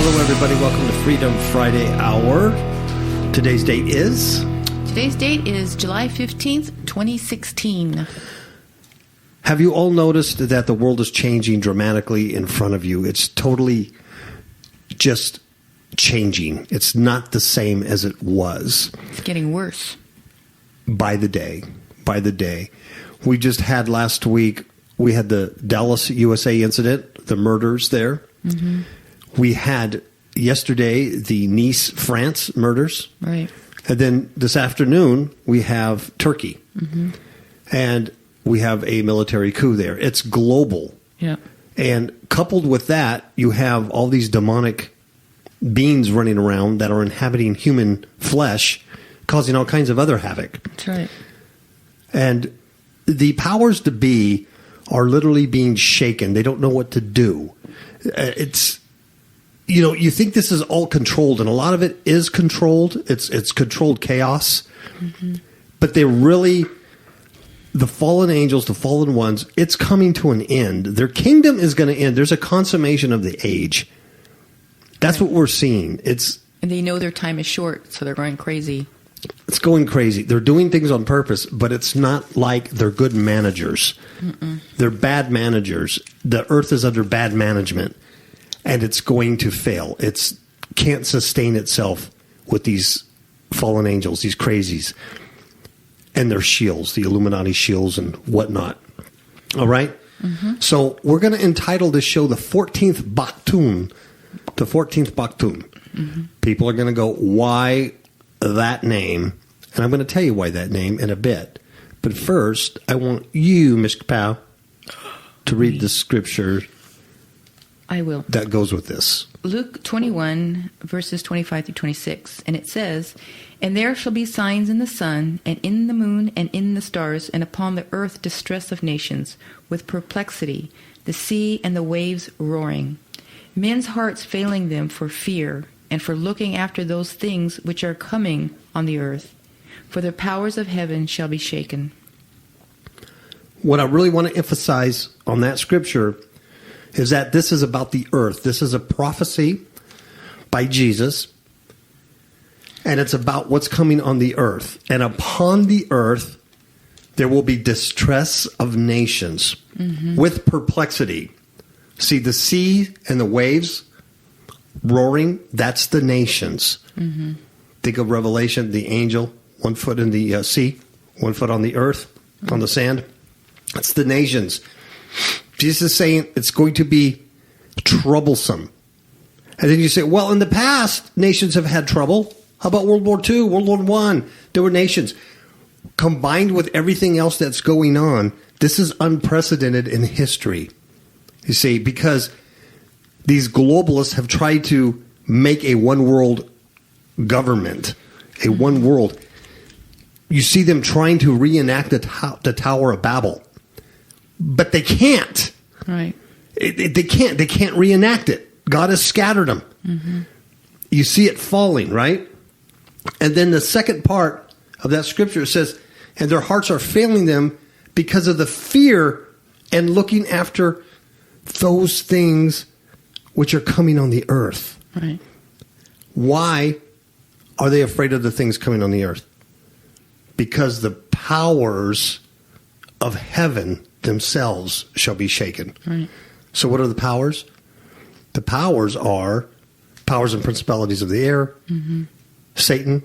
Hello, everybody. Welcome to Freedom Friday Hour. Today's date is? Today's date is July 15th, 2016. Have you all noticed that the world is changing dramatically in front of you? It's totally just changing. It's not the same as it was. It's getting worse. By the day. By the day. We just had last week, we had the Dallas, USA incident, the murders there. Mm-hmm. We had yesterday the Nice, France murders. Right. And then this afternoon, we have Turkey. Mm-hmm. And we have a military coup there. It's global. Yeah. And coupled with that, you have all these demonic beings running around that are inhabiting human flesh, causing all kinds of other havoc. That's right. And the powers to be are literally being shaken. They don't know what to do. It's... You know, you think this is all controlled, and a lot of it is controlled. It's controlled chaos. Mm-hmm. But they're really, the fallen angels, the fallen ones, it's coming to an end. Their kingdom is going to end. There's a consummation of the age. That's right. What we're seeing. And they know their time is short, so they're going crazy. It's going crazy. They're doing things on purpose, but it's not like they're good managers. Mm-mm. They're bad managers. The earth is under bad management. And it's going to fail. It can't sustain itself with these fallen angels, these crazies, and their shields, the Illuminati shields and whatnot. All right? Mm-hmm. So we're going to entitle this show the 14th Baktun. The 14th Baktun. Mm-hmm. People are going to go, why that name? And I'm going to tell you why that name in a bit. But first, I want you, Ms. KAPOW, to read the scripture. I will. That goes with this. Luke 21, verses 25 through 26. And it says, "And there shall be signs in the sun, and in the moon, and in the stars, and upon the earth distress of nations, with perplexity, the sea and the waves roaring. Men's hearts failing them for fear, and for looking after those things which are coming on the earth. For the powers of heaven shall be shaken." What I really want to emphasize on that scripture is that this is about the earth. This is a prophecy by Jesus, and it's about what's coming on the earth. And upon the earth, there will be distress of nations with perplexity. See, the sea and the waves roaring, that's the nations. Mm-hmm. Think of Revelation, the angel, 1 foot in the sea, 1 foot on the earth, on the sand. That's the nations. Jesus is saying it's going to be troublesome. And then you say, well, in the past, nations have had trouble. How about World War II, World War I? There were nations. Combined with everything else that's going on, this is unprecedented in history. You see, because these globalists have tried to make a one-world government, a one world. You see them trying to reenact the Tower of Babel. But they can't. Right. They can't. They can't reenact it. God has scattered them. Mm-hmm. You see it falling, right? And then the second part of that scripture says, and their hearts are failing them because of the fear and looking after those things which are coming on the earth. Right. Why are they afraid of the things coming on the earth? Because the powers of heaven themselves shall be shaken. Right. So what are the powers? The powers are powers and principalities of the air, Satan,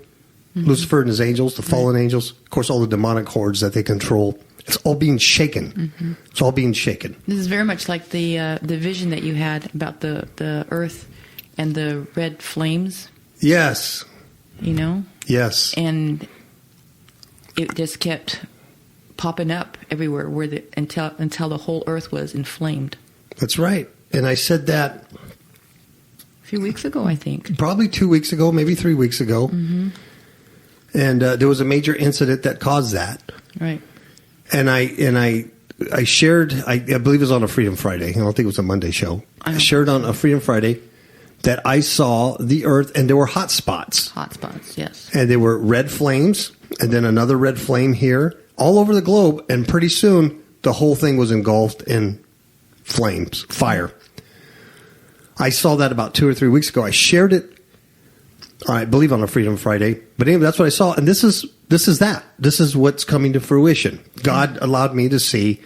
Lucifer and his angels, the fallen angels, of course, all the demonic hordes that they control. It's all being shaken. It's all being shaken. This is very much like the vision that you had about the earth and the red flames. Yes. You know? Yes. And it just kept popping up everywhere until the whole earth was inflamed. That's right. And I said that a few weeks ago, I think. Probably 2 weeks ago, maybe 3 weeks ago. Mm-hmm. And there was a major incident that caused that. Right. And I shared, I believe it was on a Freedom Friday. I don't think it was a Monday show. I shared on a Freedom Friday that I saw the earth and there were hot spots. Hot spots, yes. And there were red flames and then another red flame here all over the globe. And pretty soon the whole thing was engulfed in flames, fire. I saw that about 2 or 3 weeks ago. I shared it, I believe, on a Freedom Friday. But anyway, that's what I saw. And this is that. This is what's coming to fruition. God allowed me to see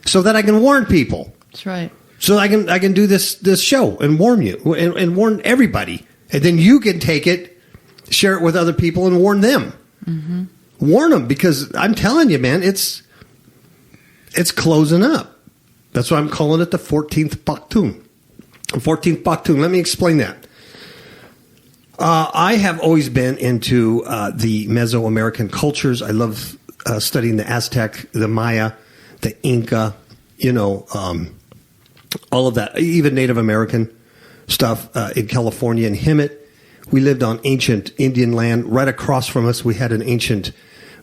so that I can warn people. That's right. So I can do this show and warn you and warn everybody. And then you can take it, share it with other people, and warn them. Mm-hmm. Warn them, because I'm telling you, man, it's closing up. That's why I'm calling it the 14th Baktun. 14th Baktun. Let me explain that. I have always been into the Mesoamerican cultures. I love studying the Aztec, the Maya, the Inca, all of that, even Native American stuff in California. In Hemet, we lived on ancient Indian land. Right across from us, we had an ancient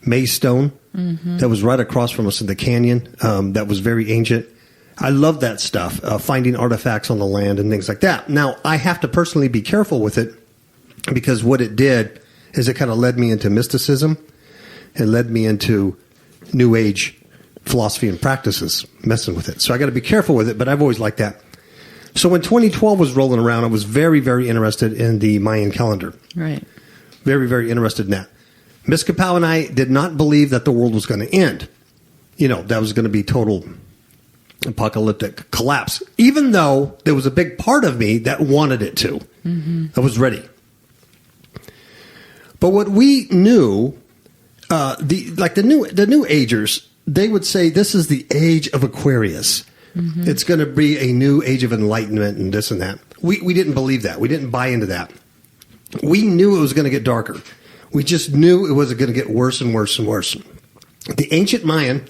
May stone that was right across from us in the canyon. That was very ancient. I love that stuff, finding artifacts on the land and things like that. Now, I have to personally be careful with it, because what it did is it kind of led me into mysticism. It led me into New Age philosophy and practices, messing with it. So I got to be careful with it, but I've always liked that. So when 2012 was rolling around, I was very, very interested in the Mayan calendar. Right. Very, very interested in that. Miss KAPOW and I did not believe that the world was going to end. That was going to be total apocalyptic collapse, even though there was a big part of me that wanted it to. Mm-hmm. I was ready. But what we knew, the New Agers, they would say this is the age of Aquarius. Mm-hmm. It's going to be a new age of enlightenment and this and that. We didn't believe that. We didn't buy into that. We knew it was going to get darker. We just knew it was going to get worse and worse and worse. The ancient Mayan,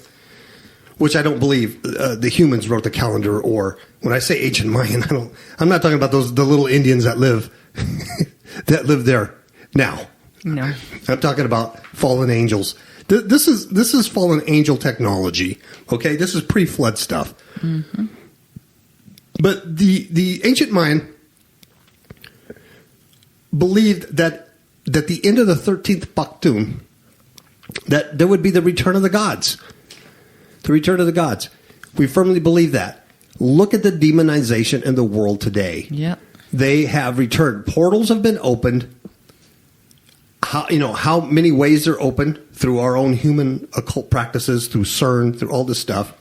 which I don't believe the humans wrote the calendar, or when I say ancient Mayan, I'm not talking about the little Indians that live there now. No. I'm talking about fallen angels. This is fallen angel technology. Okay, this is pre-flood stuff. Mm-hmm. But the ancient Mayan believed that at the end of the 13th Baktun, that there would be the return of the gods. The return of the gods. We firmly believe that. Look at the demonization in the world today. Yep. They have returned. Portals have been opened. How many ways they're open through our own human occult practices, through CERN, through all this stuff.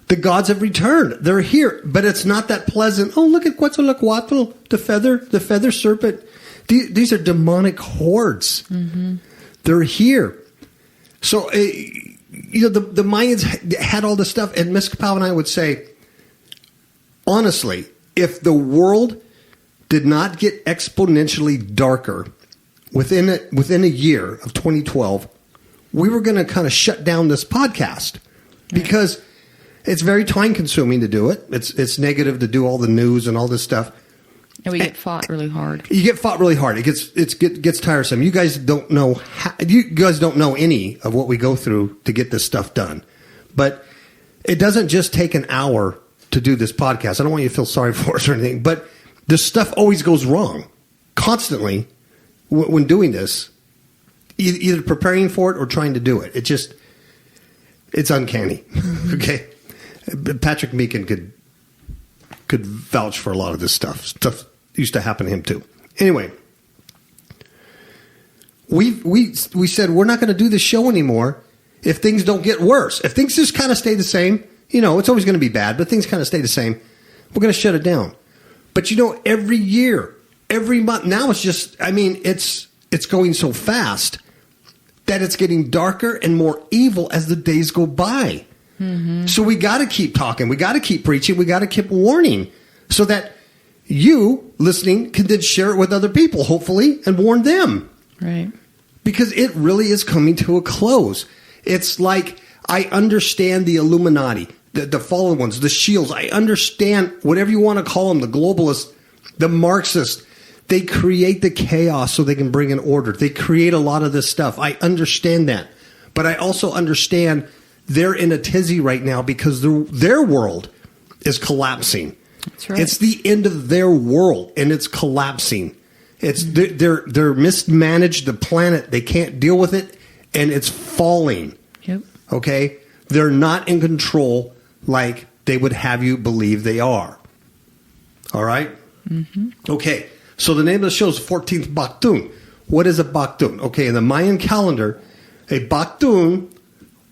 The gods have returned. They're here, but it's not that pleasant. Oh, look at Quetzalcoatl, the feather serpent. These are demonic hordes. Mm-hmm. They're here. So, the Mayans had all this stuff, and Miss KAPOW and I would say, honestly, if the world did not get exponentially darker within a year of 2012, we were going to kind of shut down this podcast, because it's very time consuming to do it. It's negative to do all the news and all this stuff. And we get fought really hard. You get fought really hard. It gets tiresome. You guys don't know any of what we go through to get this stuff done. But it doesn't just take an hour to do this podcast. I don't want you to feel sorry for us or anything, but this stuff always goes wrong constantly when doing this, either preparing for it or trying to do it. It's uncanny. Okay. Patrick Meekin could vouch for a lot of this stuff. Stuff used to happen to him too. Anyway, we said we're not going to do this show anymore if things don't get worse. If things just kind of stay the same, it's always going to be bad, but things kind of stay the same, we're going to shut it down. But every year, every month, now it's just, it's going so fast that it's getting darker and more evil as the days go by. Mm-hmm. So we got to keep talking. We got to keep preaching. We got to keep warning so that you listening can then share it with other people, hopefully, and warn them. Right. Because it really is coming to a close. It's like, I understand the Illuminati, the fallen ones, the shields. I understand whatever you want to call them, the globalists, the Marxists. They create the chaos so they can bring in order. They create a lot of this stuff. I understand that. But I also understand they're in a tizzy right now because their world is collapsing. That's right. It's the end of their world, and it's collapsing. It's they're mismanaged the planet. They can't deal with it, and it's falling. Yep. Okay? They're not in control like they would have you believe they are. All right? Okay, so the name of the show is 14th Baktun. What is a Baktun? Okay, in the Mayan calendar, a Baktun,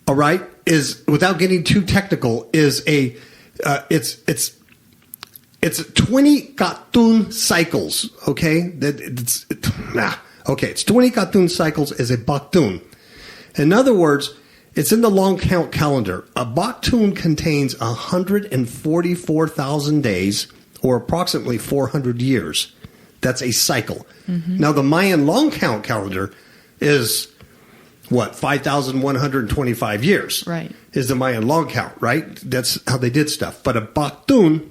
all right, is, without getting too technical, is a, it's 20 Katun cycles, okay? It's 20 Katun cycles is a Baktun. In other words, it's in the long count calendar. A Baktun contains 144,000 days, or approximately 400 years. That's a cycle. Now, the Mayan long count calendar is, 5,125 years. Right. Is the Mayan long count, right? That's how they did stuff. But a Baktun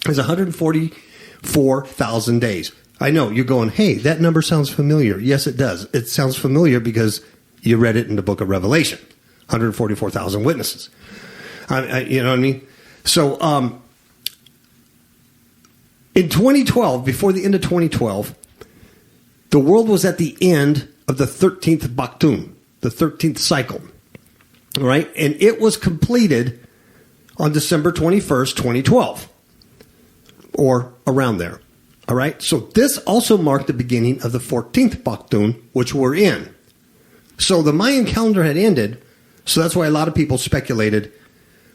is 144,000 days. I know, you're going, hey, that number sounds familiar. Yes, it does. It sounds familiar because you read it in the book of Revelation. 144,000 witnesses. You know what I mean? So, in 2012, before the end of 2012, the world was at the end of the 13th Baktun, the 13th cycle. All right? And it was completed on December 21st, 2012, or around there. All right? So this also marked the beginning of the 14th Baktun, which we're in. So the Mayan calendar had ended, so that's why a lot of people speculated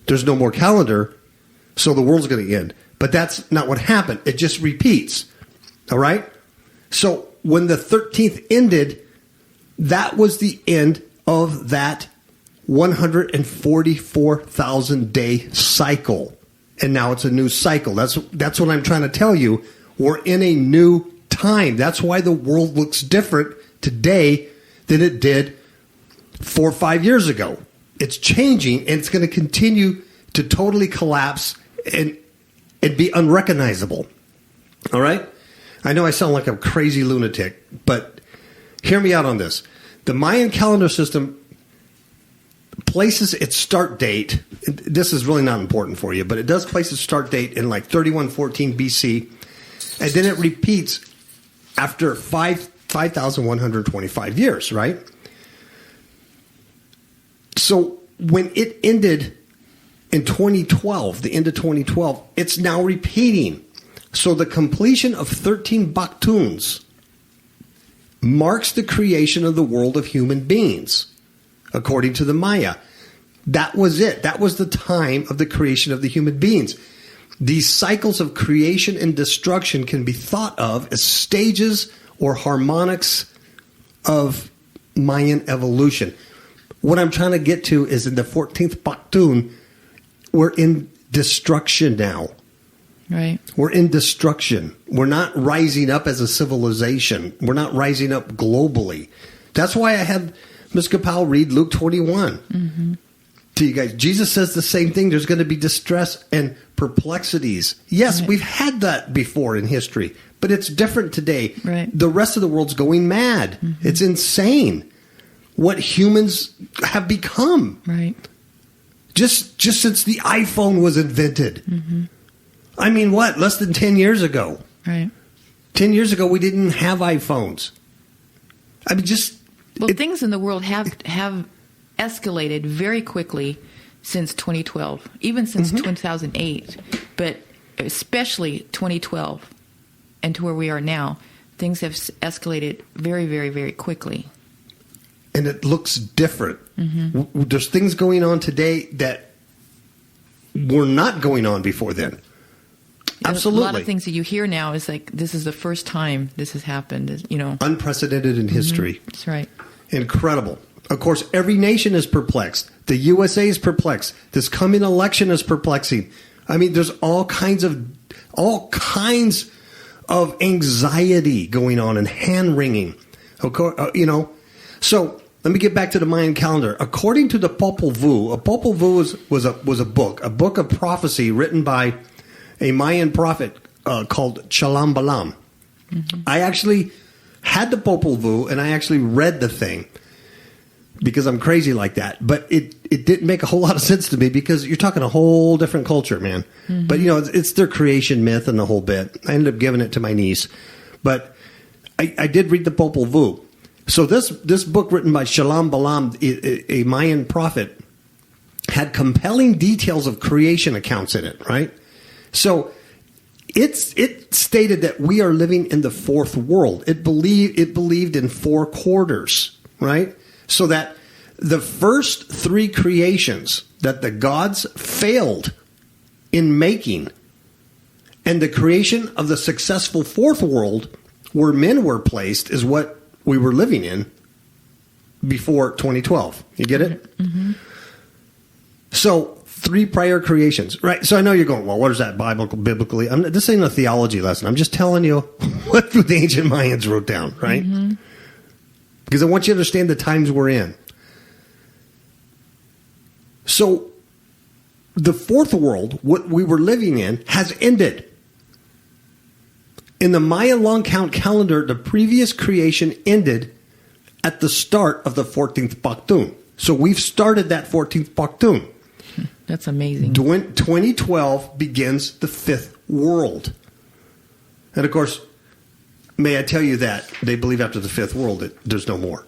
there's no more calendar, so the world's going to end. But that's not what happened. It just repeats. All right? So when the 13th ended, that was the end of that 144,000 day cycle. And now it's a new cycle. That's what I'm trying to tell you. We're in a new time. That's why the world looks different today than it did 4 or 5 years ago. It's changing, and it's going to continue to totally collapse and be unrecognizable. All right? I know I sound like a crazy lunatic, but hear me out on this. The Mayan calendar system places its start date. This is really not important for you, but it does place its start date in like 3114 BC, and then it repeats after 5,125 years, right? So when it ended in 2012, the end of 2012, it's now repeating. So the completion of 13 Baktuns marks the creation of the world of human beings, according to the Maya. That was it. That was the time of the creation of the human beings. These cycles of creation and destruction can be thought of as stages or harmonics of Mayan evolution. What I'm trying to get to is in the 14th Baktun, we're in destruction now. Right. We're in destruction. We're not rising up as a civilization. We're not rising up globally. That's why I had Ms. KAPOW read Luke 21 to you guys. Jesus says the same thing. There's going to be distress and perplexities. Yes, we've had that before in history, but it's different today. Right. The rest of the world's going mad. It's insane what humans have become. Right. Just since the iPhone was invented. I mean, what? Less than 10 years ago. Right. 10 years ago, we didn't have iPhones. I mean, things in the world have escalated very quickly since 2012, even since 2008, but especially 2012 and to where we are now, things have escalated very, very, very quickly. And it looks different. There's things going on today that were not going on before then. Absolutely. A lot of things that you hear now is like, this is the first time this has happened, you know. Unprecedented in history. That's right. Incredible. Of course, every nation is perplexed. The USA is perplexed. This coming election is perplexing. I mean, there's all kinds of anxiety going on and hand-wringing. You know, so let me get back to the Mayan calendar. According to the Popol Vuh, a Popol Vuh was a book of prophecy written by a Mayan prophet called Chalambalam. I actually had the Popol Vuh, and I actually read the thing because I'm crazy like that. But it didn't make a whole lot of sense to me because you're talking a whole different culture, man. But, you know, it's their creation myth and the whole bit. I ended up giving it to my niece. But I did read the Popol Vuh. So this book written by Chalambalam, a Mayan prophet, had compelling details of creation accounts in it, right? So it stated that we are living in the fourth world. It believed in four quarters, right? So that the first three creations that the gods failed in making, and the creation of the successful fourth world where men were placed, is what we were living in before 2012. You get it? Mm-hmm. So, three prior creations, right? So I know you're going, well, what is that biblically? This ain't a theology lesson. I'm just telling you what the ancient Mayans wrote down, right? Mm-hmm. Because I want you to understand the times we're in. So, the fourth world, what we were living in, has ended. In the Maya long count calendar, the previous creation ended at the start of the 14th Baktun. So we've started that 14th Baktun. That's amazing. 2012 begins the fifth world. And of course, may I tell you that they believe after the fifth world that there's no more.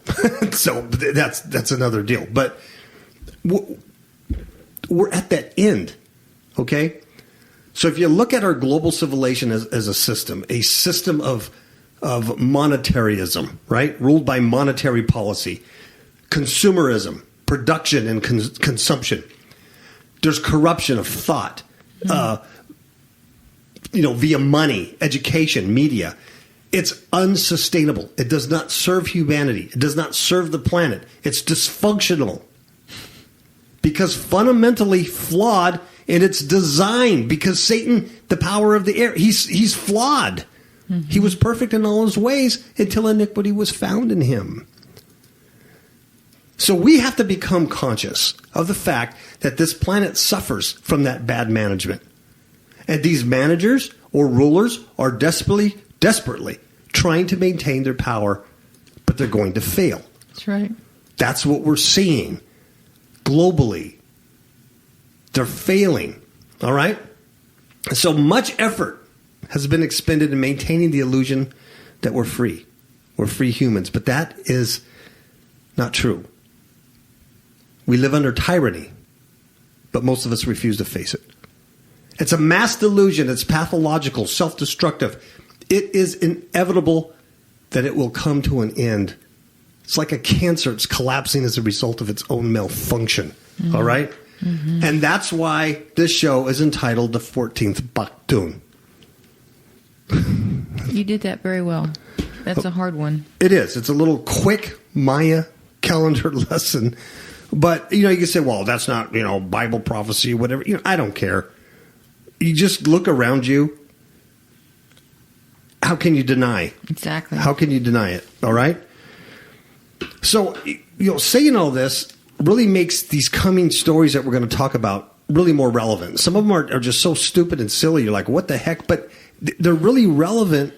So that's another deal. But we're at that end, okay? So if you look at our global civilization as a system of monetarism, right? Ruled by monetary policy, consumerism, production and consumption. There's corruption of thought, via money, education, media. It's unsustainable. It does not serve humanity. It does not serve the planet. It's dysfunctional because fundamentally flawed in its design. Because Satan, the power of the air, he's flawed. Mm-hmm. He was perfect in all his ways until iniquity was found in him. So we have to become conscious of the fact that this planet suffers from that bad management. And these managers or rulers are desperately trying to maintain their power, but they're going to fail. That's right. That's what we're seeing globally. They're failing. All right? So much effort has been expended in maintaining the illusion that we're free. We're free humans. But that is not true. We live under tyranny, but most of us refuse to face it. It's a mass delusion. It's pathological, self-destructive. It is inevitable that it will come to an end. It's like a cancer. It's collapsing as a result of its own malfunction. Mm-hmm. All right? Mm-hmm. And that's why this show is entitled The 14th Baktun. You did that very well. That's a hard one. It is. It's a little quick Maya calendar lesson. But, you can say, well, that's not, Bible prophecy, whatever. I don't care. You just look around you. How can you deny? Exactly. How can you deny it? All right? So, saying all this really makes these coming stories that we're going to talk about really more relevant. Some of them are just so stupid and silly. You're like, what the heck? But they're really relevant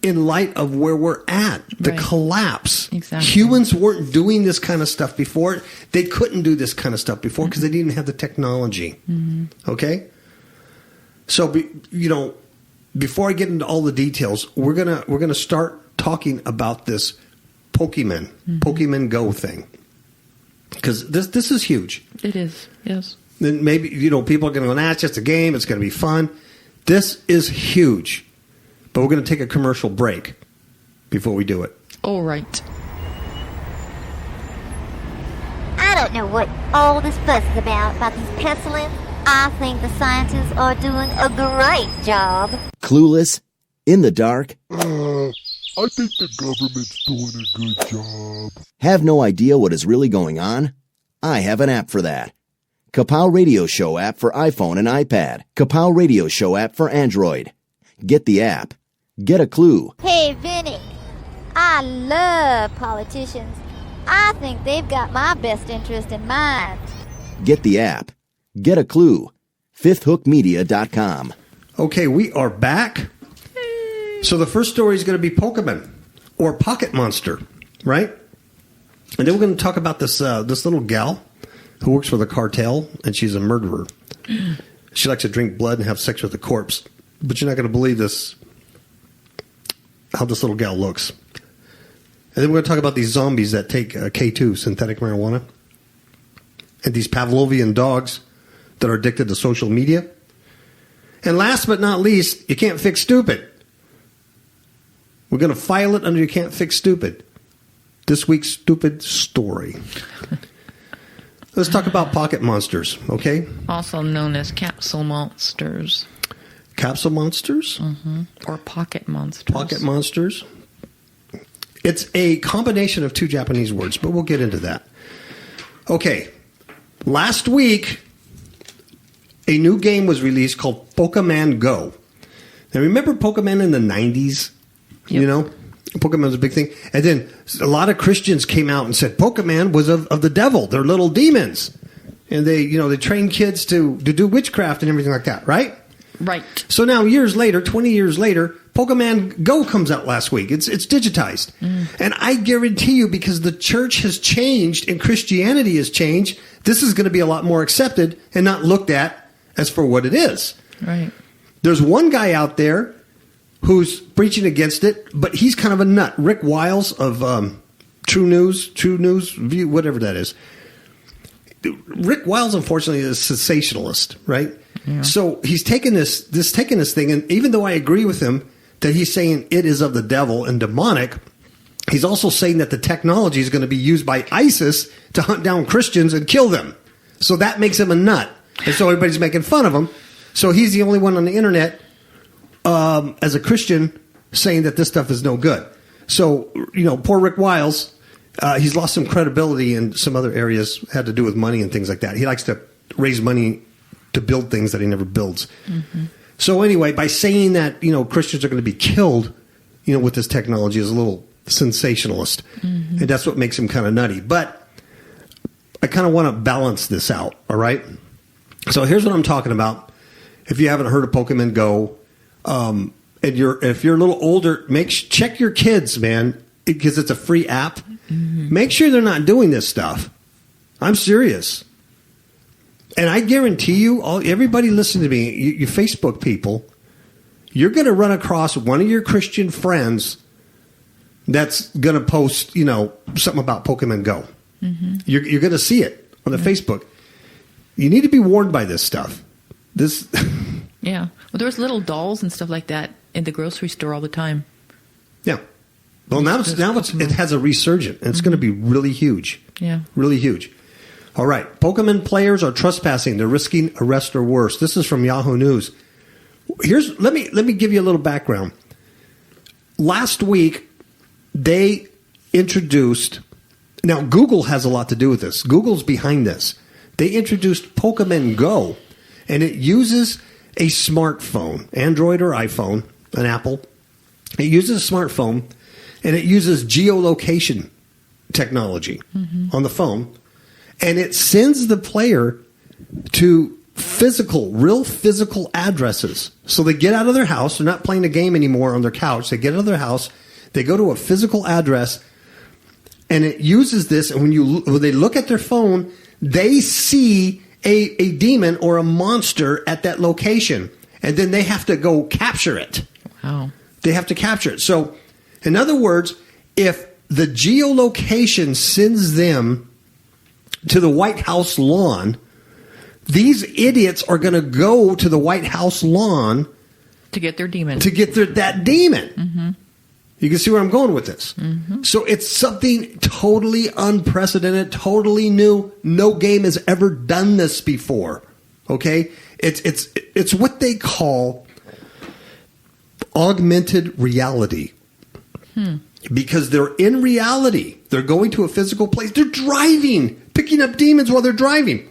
in light of where we're at, the collapse. Exactly. Humans weren't doing this kind of stuff before. They couldn't do this kind of stuff before because they didn't even have the technology. Mm-hmm. Okay? So, before I get into all the details, we're gonna start talking about this Pokemon Go thing. Because this is huge. It is, yes. Then maybe, people are going to go, it's just a game. It's going to be fun. This is huge. But we're going to take a commercial break before we do it. All right. I don't know what all this fuss is about these pestilence. I think the scientists are doing a great job. Clueless? In the dark? I think the government's doing a good job. Have no idea what is really going on? I have an app for that. KAPOW Radio Show app for iPhone and iPad. KAPOW Radio Show app for Android. Get the app. Get a clue. Hey, Vinny, I love politicians. I think they've got my best interest in mind. Get the app. Get a clue. FifthHookMedia.com. Okay, we are back. So the first story is going to be Pokemon or Pocket Monster, right? And then we're going to talk about this little gal who works for the cartel, and she's a murderer. She likes to drink blood and have sex with a corpse. But you're not going to believe this, how this little gal looks. And then we're going to talk about these zombies that take K2, synthetic marijuana, and these Pavlovian dogs that are addicted to social media. And last but not least, you can't fix stupid. We're going to file it under you can't fix stupid. This week's stupid story. Let's talk about pocket monsters, okay? Also known as capsule monsters. Capsule monsters? Mm-hmm. Or pocket monsters. Pocket monsters. It's a combination of two Japanese words, but we'll get into that. Okay. Last week, a new game was released called Pokemon Go. Now, remember Pokemon in the 90s? Yep. You know? Pokemon was a big thing. And then a lot of Christians came out and said Pokemon was of the devil. They're little demons. And they train kids to do witchcraft and everything like that, right? Right. So now 20 years later, Pokemon Go comes out last week. It's digitized. And I guarantee you, because the church has changed and Christianity has changed, this is going to be a lot more accepted and not looked at as for what it is. Right. There's one guy out there who's preaching against it, but he's kind of a nut. Rick Wiles of True News View, whatever that is. Rick Wiles, unfortunately, is a sensationalist, right? Yeah. So he's taking this thing, and even though I agree with him that he's saying it is of the devil and demonic, he's also saying that the technology is going to be used by ISIS to hunt down Christians and kill them. So that makes him a nut. And so everybody's making fun of him. So he's the only one on the internet as a Christian saying that this stuff is no good. So, poor Rick Wiles, he's lost some credibility in some other areas, had to do with money and things like that. He likes to raise money to build things that he never builds. Mm-hmm. So anyway, by saying that, Christians are going to be killed, with this technology is a little sensationalist. Mm-hmm. And that's what makes him kind of nutty. But I kind of want to balance this out, all right? So here's what I'm talking about. If you haven't heard of Pokemon Go, and if you're a little older, check your kids, man, because it's a free app. Mm-hmm. Make sure they're not doing this stuff. I'm serious. And I guarantee you, everybody listening to me, you Facebook people, you're going to run across one of your Christian friends that's going to post, something about Pokemon Go. Mm-hmm. You're going to see it on the Facebook. You need to be warned by this stuff. Yeah. Well, there's little dolls and stuff like that in the grocery store all the time. Yeah. Well, now it has a resurgence, and it's going to be really huge. Yeah. Really huge. All right. Pokemon players are trespassing. They're risking arrest or worse. This is from Yahoo News. Let me give you a little background. Last week, they introduced. Now, Google has a lot to do with this. Google's behind this. They introduced Pokemon Go, and it uses a smartphone, Android or iPhone, an Apple. It uses a smartphone, and it uses geolocation technology on the phone. And it sends the player to real physical addresses. So they get out of their house. They're not playing a game anymore on their couch. They get out of their house. They go to a physical address. And it uses this. And when they look at their phone, they see a demon or a monster at that location. And then they have to go capture it. Wow. They have to capture it. So, in other words, if the geolocation sends them to the White House lawn, these idiots are going to go to the White House lawn to get their demon. That demon. Mm-hmm. You can see where I'm going with this. Mm-hmm. So it's something totally unprecedented, totally new. No game has ever done this before. Okay? It's what they call augmented reality. Because they're in reality. They're going to a physical place. They're driving, picking up demons while they're driving.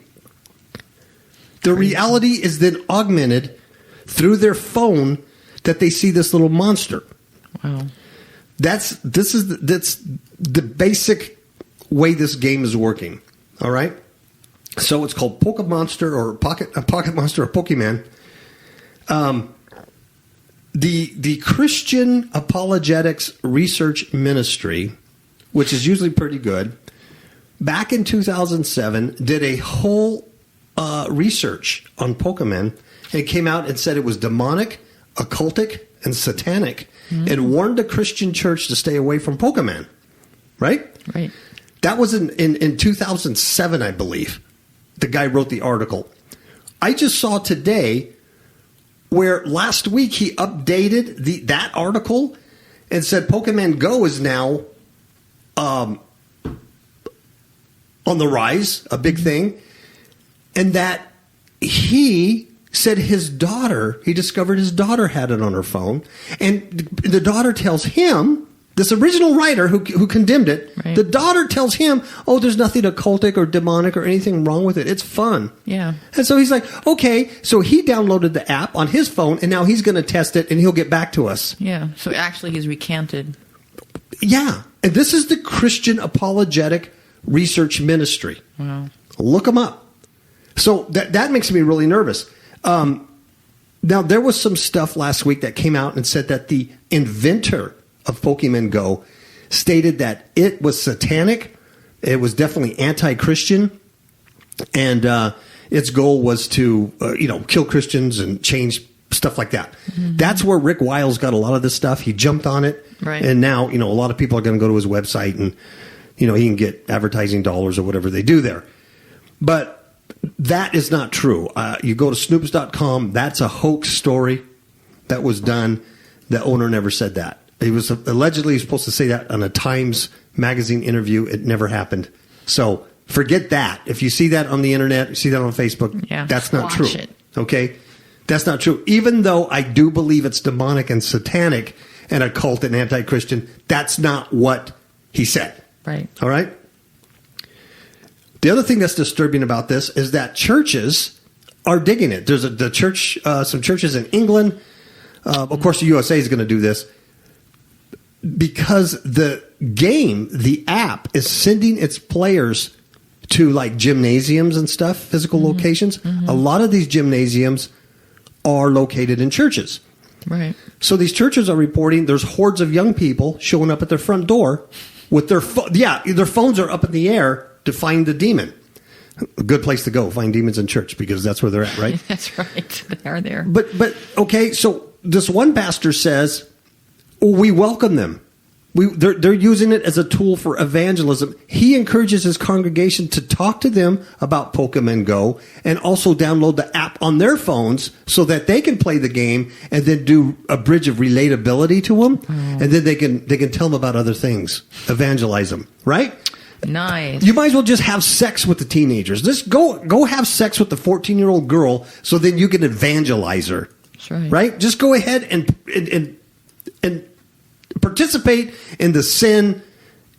The reality is then augmented through their phone that they see this little monster. Wow. That's the basic way this game is working. All right? So it's called Pocket Monster or Pocket Monster or Pokemon. The Christian Apologetics Research Ministry, which is usually pretty good, back in 2007 did a whole research on Pokemon, and it came out and said it was demonic, occultic, and satanic, and warned the Christian church to stay away from Pokemon. Right? Right. That was in 2007, I believe. The guy wrote the article. I just saw today where last week he updated that article and said Pokemon Go is now on the rise, a big thing, and that he said he discovered his daughter had it on her phone, and the daughter tells him, this original writer who condemned it, right. The daughter tells him, oh, there's nothing occultic or demonic or anything wrong with it. It's fun. Yeah. And so he's like, okay. So he downloaded the app on his phone, and now he's going to test it, and he'll get back to us. Yeah. So actually he's recanted. Yeah. And this is the Christian Apologetic Research Ministry. Wow. Look them up. So that makes me really nervous. Now, there was some stuff last week that came out and said that the inventor of Pokemon Go stated that it was satanic. It was definitely anti-Christian. And its goal was to, kill Christians and change stuff like that. Mm-hmm. That's where Rick Wiles got a lot of this stuff. He jumped on it. Right. And now, a lot of people are going to go to his website and, he can get advertising dollars or whatever they do there. But that is not true. You go to snoops.com. That's a hoax story that was done. The owner never said that. He was allegedly supposed to say that on a Times magazine interview. It never happened. So forget that. If you see that on the internet, you see that on Facebook, that's not true. It. Okay? That's not true. Even though I do believe it's demonic and satanic and occult and anti-Christian, that's not what he said. Right. All right? The other thing that's disturbing about this is that churches are digging it. There's some churches in England. Of course, the USA is going to do this because the app is sending its players to like gymnasiums and stuff, physical locations. Mm-hmm. A lot of these gymnasiums are located in churches. Right. So these churches are reporting there's hordes of young people showing up at their front door with their phones are up in the air to find the demon. A good place to go, find demons in church, because that's where they're at, right? That's right. They are there. But okay, so this one pastor says, we welcome them. They're using it as a tool for evangelism. He encourages his congregation to talk to them about Pokemon Go and also download the app on their phones so that they can play the game and then do a bridge of relatability to them, and then they can tell them about other things, evangelize them, right? Nice. You might as well just have sex with the teenagers. Just go have sex with the 14-year-old girl so then you can evangelize her. That's right. Right? Just go ahead and participate in the sin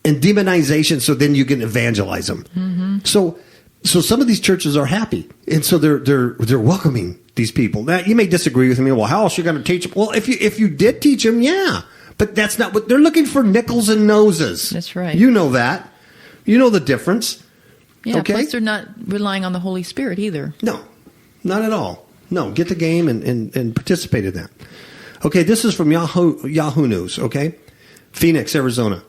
and demonization so then you can evangelize them. Mm-hmm. So some of these churches are happy, and so they're welcoming these people. Now, you may disagree with me. Well, how else are you going to teach them? Well, if you did teach them, yeah. But that's not what they're looking for, nickels and noses. That's right. You know that. You know the difference. Yeah, okay? Plus they're not relying on the Holy Spirit either. No, not at all. No, get the game and participate in that. Okay, this is from Yahoo News, okay? Phoenix, Arizona.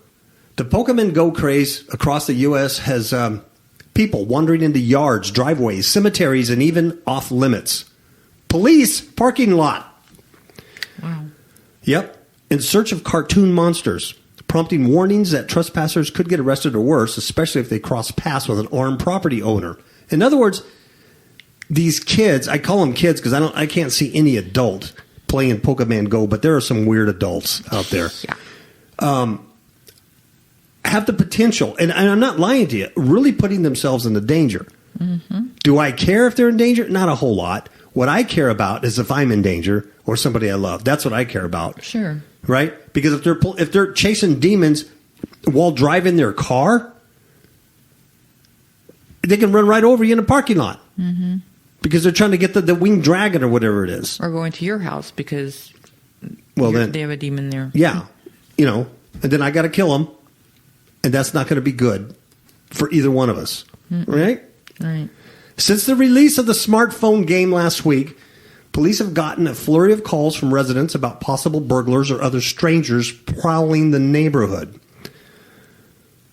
The Pokemon Go craze across the U.S. has people wandering into yards, driveways, cemeteries, and even off limits. Police parking lot. Wow. Yep. In search of cartoon monsters, prompting warnings that trespassers could get arrested or worse, especially if they cross paths with an armed property owner. In other words, these kids, I call them kids because I can't see any adult playing Pokemon Go, but there are some weird adults out there. Yeah. Have the potential, and I'm not lying to you, really putting themselves into danger. Mm-hmm. Do I care if they're in danger? Not a whole lot. What I care about is if I'm in danger or somebody I love. That's what I care about. Sure. Right? Because if they're chasing demons while driving their car, they can run right over you in a parking lot. Mm-hmm. Because they're trying to get the winged dragon or whatever it is. Or going to your house because then they have a demon there. Yeah. And then I got to kill them. And that's not going to be good for either one of us. Mm-mm. Right? Right. Since the release of the smartphone game last week, police have gotten a flurry of calls from residents about possible burglars or other strangers prowling the neighborhood.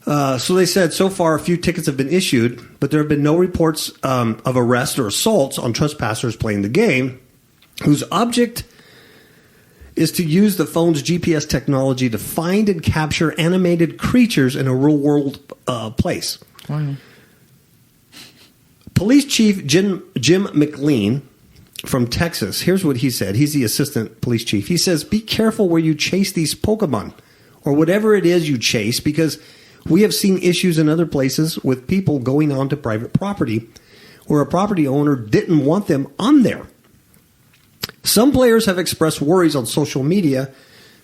So they said so far a few tickets have been issued, but there have been no reports of arrests or assaults on trespassers playing the game, whose object is to use the phone's GPS technology to find and capture animated creatures in a real-world place. Wow. Police Chief Jim McLean from Texas. Here's what he said. He's the assistant police chief. He says, be careful where you chase these Pokemon or whatever it is you chase, because we have seen issues in other places with people going onto private property where a property owner didn't want them on there. Some players have expressed worries on social media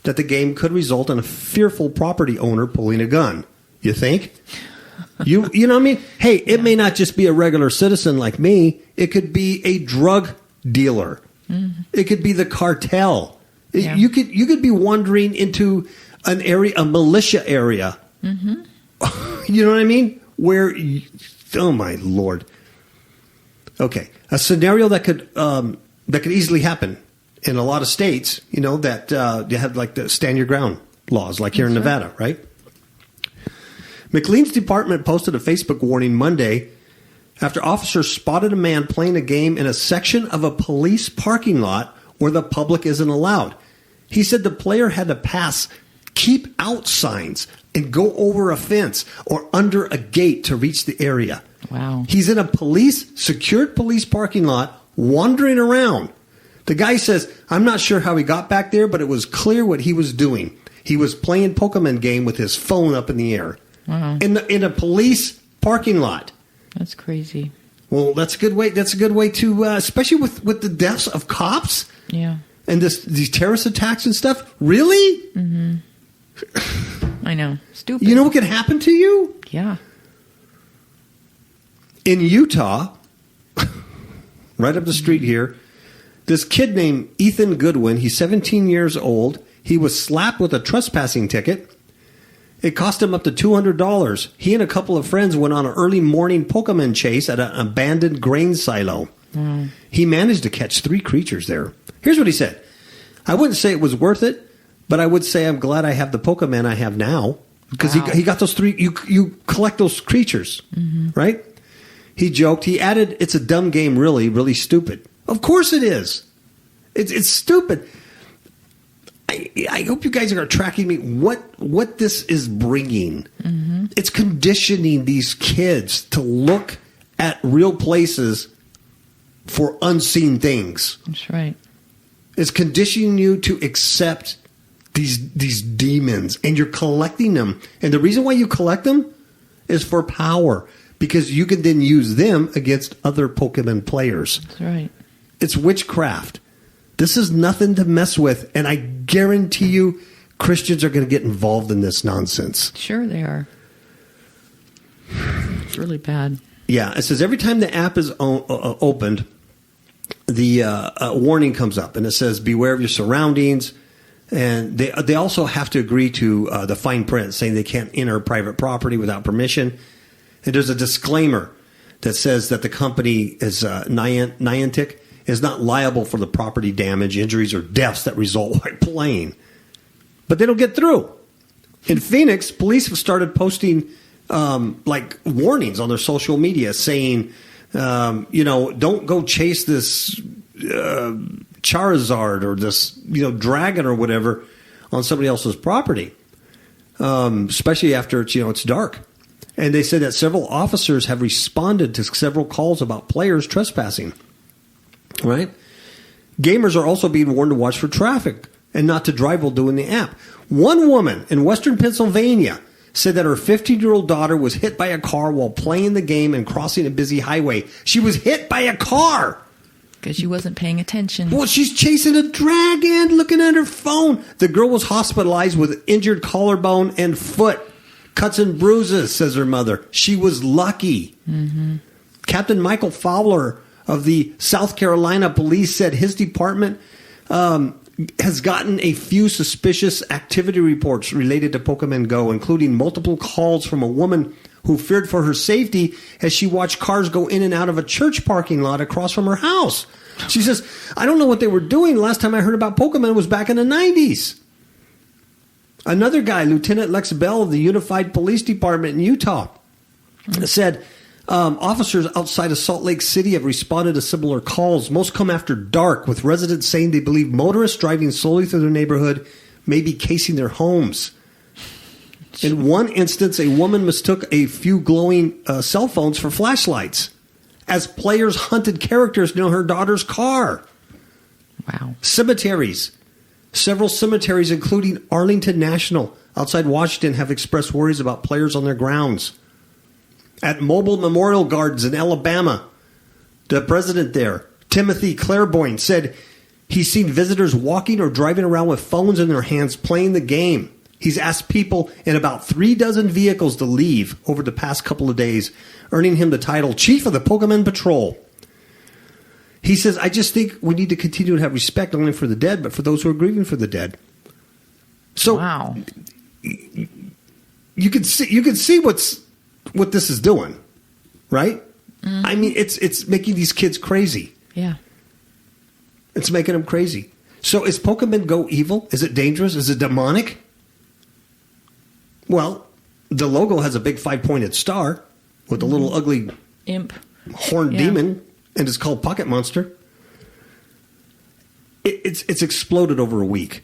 that the game could result in a fearful property owner pulling a gun. You think? You know what I mean? Hey, it may not just be a regular citizen like me. It could be a drug dealer. Mm-hmm. It could be the cartel. Yeah. You could be wandering into an area, a militia area. Mm-hmm. You know what I mean? Where, oh my Lord. Okay, a scenario that could easily happen in a lot of states. You know that you have like the stand your ground laws, like here in Nevada, right? McLean's department posted a Facebook warning Monday after officers spotted a man playing a game in a section of a police parking lot where the public isn't allowed. He said the player had to pass keep out signs and go over a fence or under a gate to reach the area. Wow. He's in a secured police parking lot wandering around. The guy says, I'm not sure how he got back there, but it was clear what he was doing. He was playing Pokemon game with his phone up in the air. Wow. In a police parking lot. That's crazy. Well, that's a good way. That's a good way to, especially with the deaths of cops. Yeah. And these terrorist attacks and stuff. Really? Mm-hmm. I know. Stupid. You know what could happen to you? Yeah. In Utah, right up the street here, this kid named Ethan Goodwin, he's 17 years old. He was slapped with a trespassing ticket. It cost him up to $200. He and a couple of friends went on an early morning Pokemon chase at an abandoned grain silo. Mm. He managed to catch 3 creatures there. Here's what he said. I wouldn't say it was worth it, but I would say I'm glad I have the Pokemon I have now. Because he got those 3, you collect those creatures, right? He joked. He added, it's a dumb game, really, really stupid. Of course it is. It's stupid. I hope you guys are tracking me. What this is bringing. Mm-hmm. It's conditioning these kids to look at real places for unseen things. That's right. It's conditioning you to accept these demons, and you're collecting them. And the reason why you collect them is for power, because you can then use them against other Pokemon players. That's right. It's witchcraft. This is nothing to mess with, and I guarantee you Christians are going to get involved in this nonsense. Sure they are. It's really bad. Yeah, it says every time the app is opened, the warning comes up, and it says beware of your surroundings. And they also have to agree to the fine print saying they can't enter private property without permission. And there's a disclaimer that says that the company is Niantic is not liable for the property damage, injuries, or deaths that result while playing. But they don't get through. In Phoenix, police have started posting like warnings on their social media saying, don't go chase this Charizard or this dragon or whatever on somebody else's property, especially after it's dark. And they said that several officers have responded to several calls about players trespassing. Right? Gamers are also being warned to watch for traffic and not to drive while doing the app. One woman in western Pennsylvania said that her 15-year-old daughter was hit by a car while playing the game and crossing a busy highway. She was hit by a car. Because she wasn't paying attention. Well, she's chasing a dragon, looking at her phone. The girl was hospitalized with injured collarbone and foot. Cuts and bruises, says her mother. She was lucky. Mm-hmm. Captain Michael Fowler of the South Carolina Police said his department has gotten a few suspicious activity reports related to Pokemon Go, including multiple calls from a woman who feared for her safety as she watched cars go in and out of a church parking lot across from her house. She says, I don't know what they were doing. Last time I heard about Pokemon was back in the 90s. Another guy, Lieutenant Lex Bell of the Unified Police Department in Utah, said officers outside of Salt Lake City have responded to similar calls. Most come after dark, with residents saying they believe motorists driving slowly through their neighborhood may be casing their homes. In one instance, a woman mistook a few glowing cell phones for flashlights as players hunted characters near her daughter's car. Wow. Cemeteries. Several cemeteries, including Arlington National outside Washington, have expressed worries about players on their grounds. At Mobile Memorial Gardens in Alabama, the president there, Timothy Claiborne, said he's seen visitors walking or driving around with phones in their hands playing the game. He's asked people in about 36 vehicles to leave over the past couple of days, earning him the title Chief of the Pokemon Patrol. He says, I just think we need to continue to have respect not only for the dead, but for those who are grieving for the dead. So Wow. you can see what this is doing, right? Mm-hmm. I mean, it's making these kids crazy. Yeah. It's making them crazy. So is Pokemon Go evil? Is it dangerous? Is it demonic? Well, the logo has a big 5-pointed star with a little ugly Imp. horned demon, and it's called Pocket Monster. It's exploded over a week.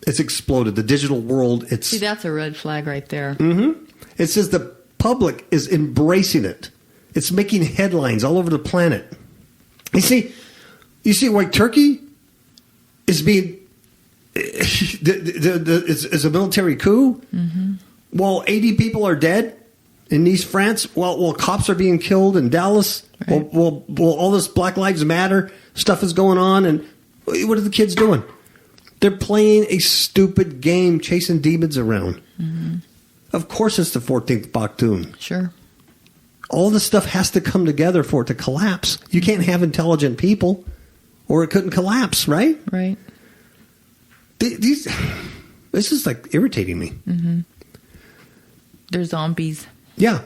It's exploded. The digital world. See, that's a red flag right there. Mm-hmm. It says the public is embracing it. It's making headlines all over the planet. You see, White Turkey is being it's a military coup. Mm-hmm. While 80 people are dead in Nice, France. While cops are being killed in Dallas. Right. While all this Black Lives Matter stuff is going on, and what are the kids doing? They're playing a stupid game, chasing demons around. Mm-hmm. Of course, it's the 14th Baktun. Sure. All this stuff has to come together for it to collapse. You can't have intelligent people, or it couldn't collapse, right? Right. This is like irritating me. Mm-hmm. They're zombies. Yeah.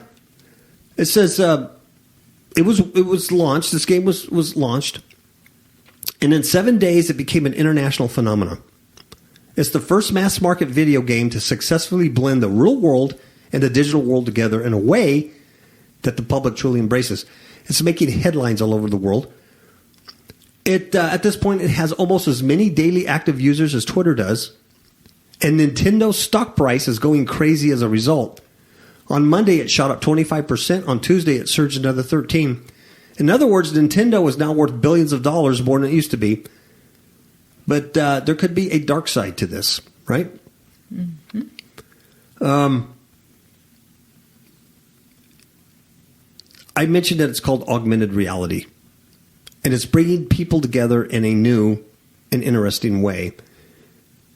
It says it was launched. This game was launched, and in 7 days, it became an international phenomenon. It's the first mass market video game to successfully blend the real world and the digital world together in a way that the public truly embraces. It's making headlines all over the world. At this point, it has almost as many daily active users as Twitter does, and Nintendo's stock price is going crazy as a result. On Monday, it shot up 25%. On Tuesday, it surged another 13%. In other words, Nintendo is now worth billions of dollars more than it used to be. But there could be a dark side to this, right? Mm-hmm. I mentioned that it's called augmented reality. And it's bringing people together in a new and interesting way.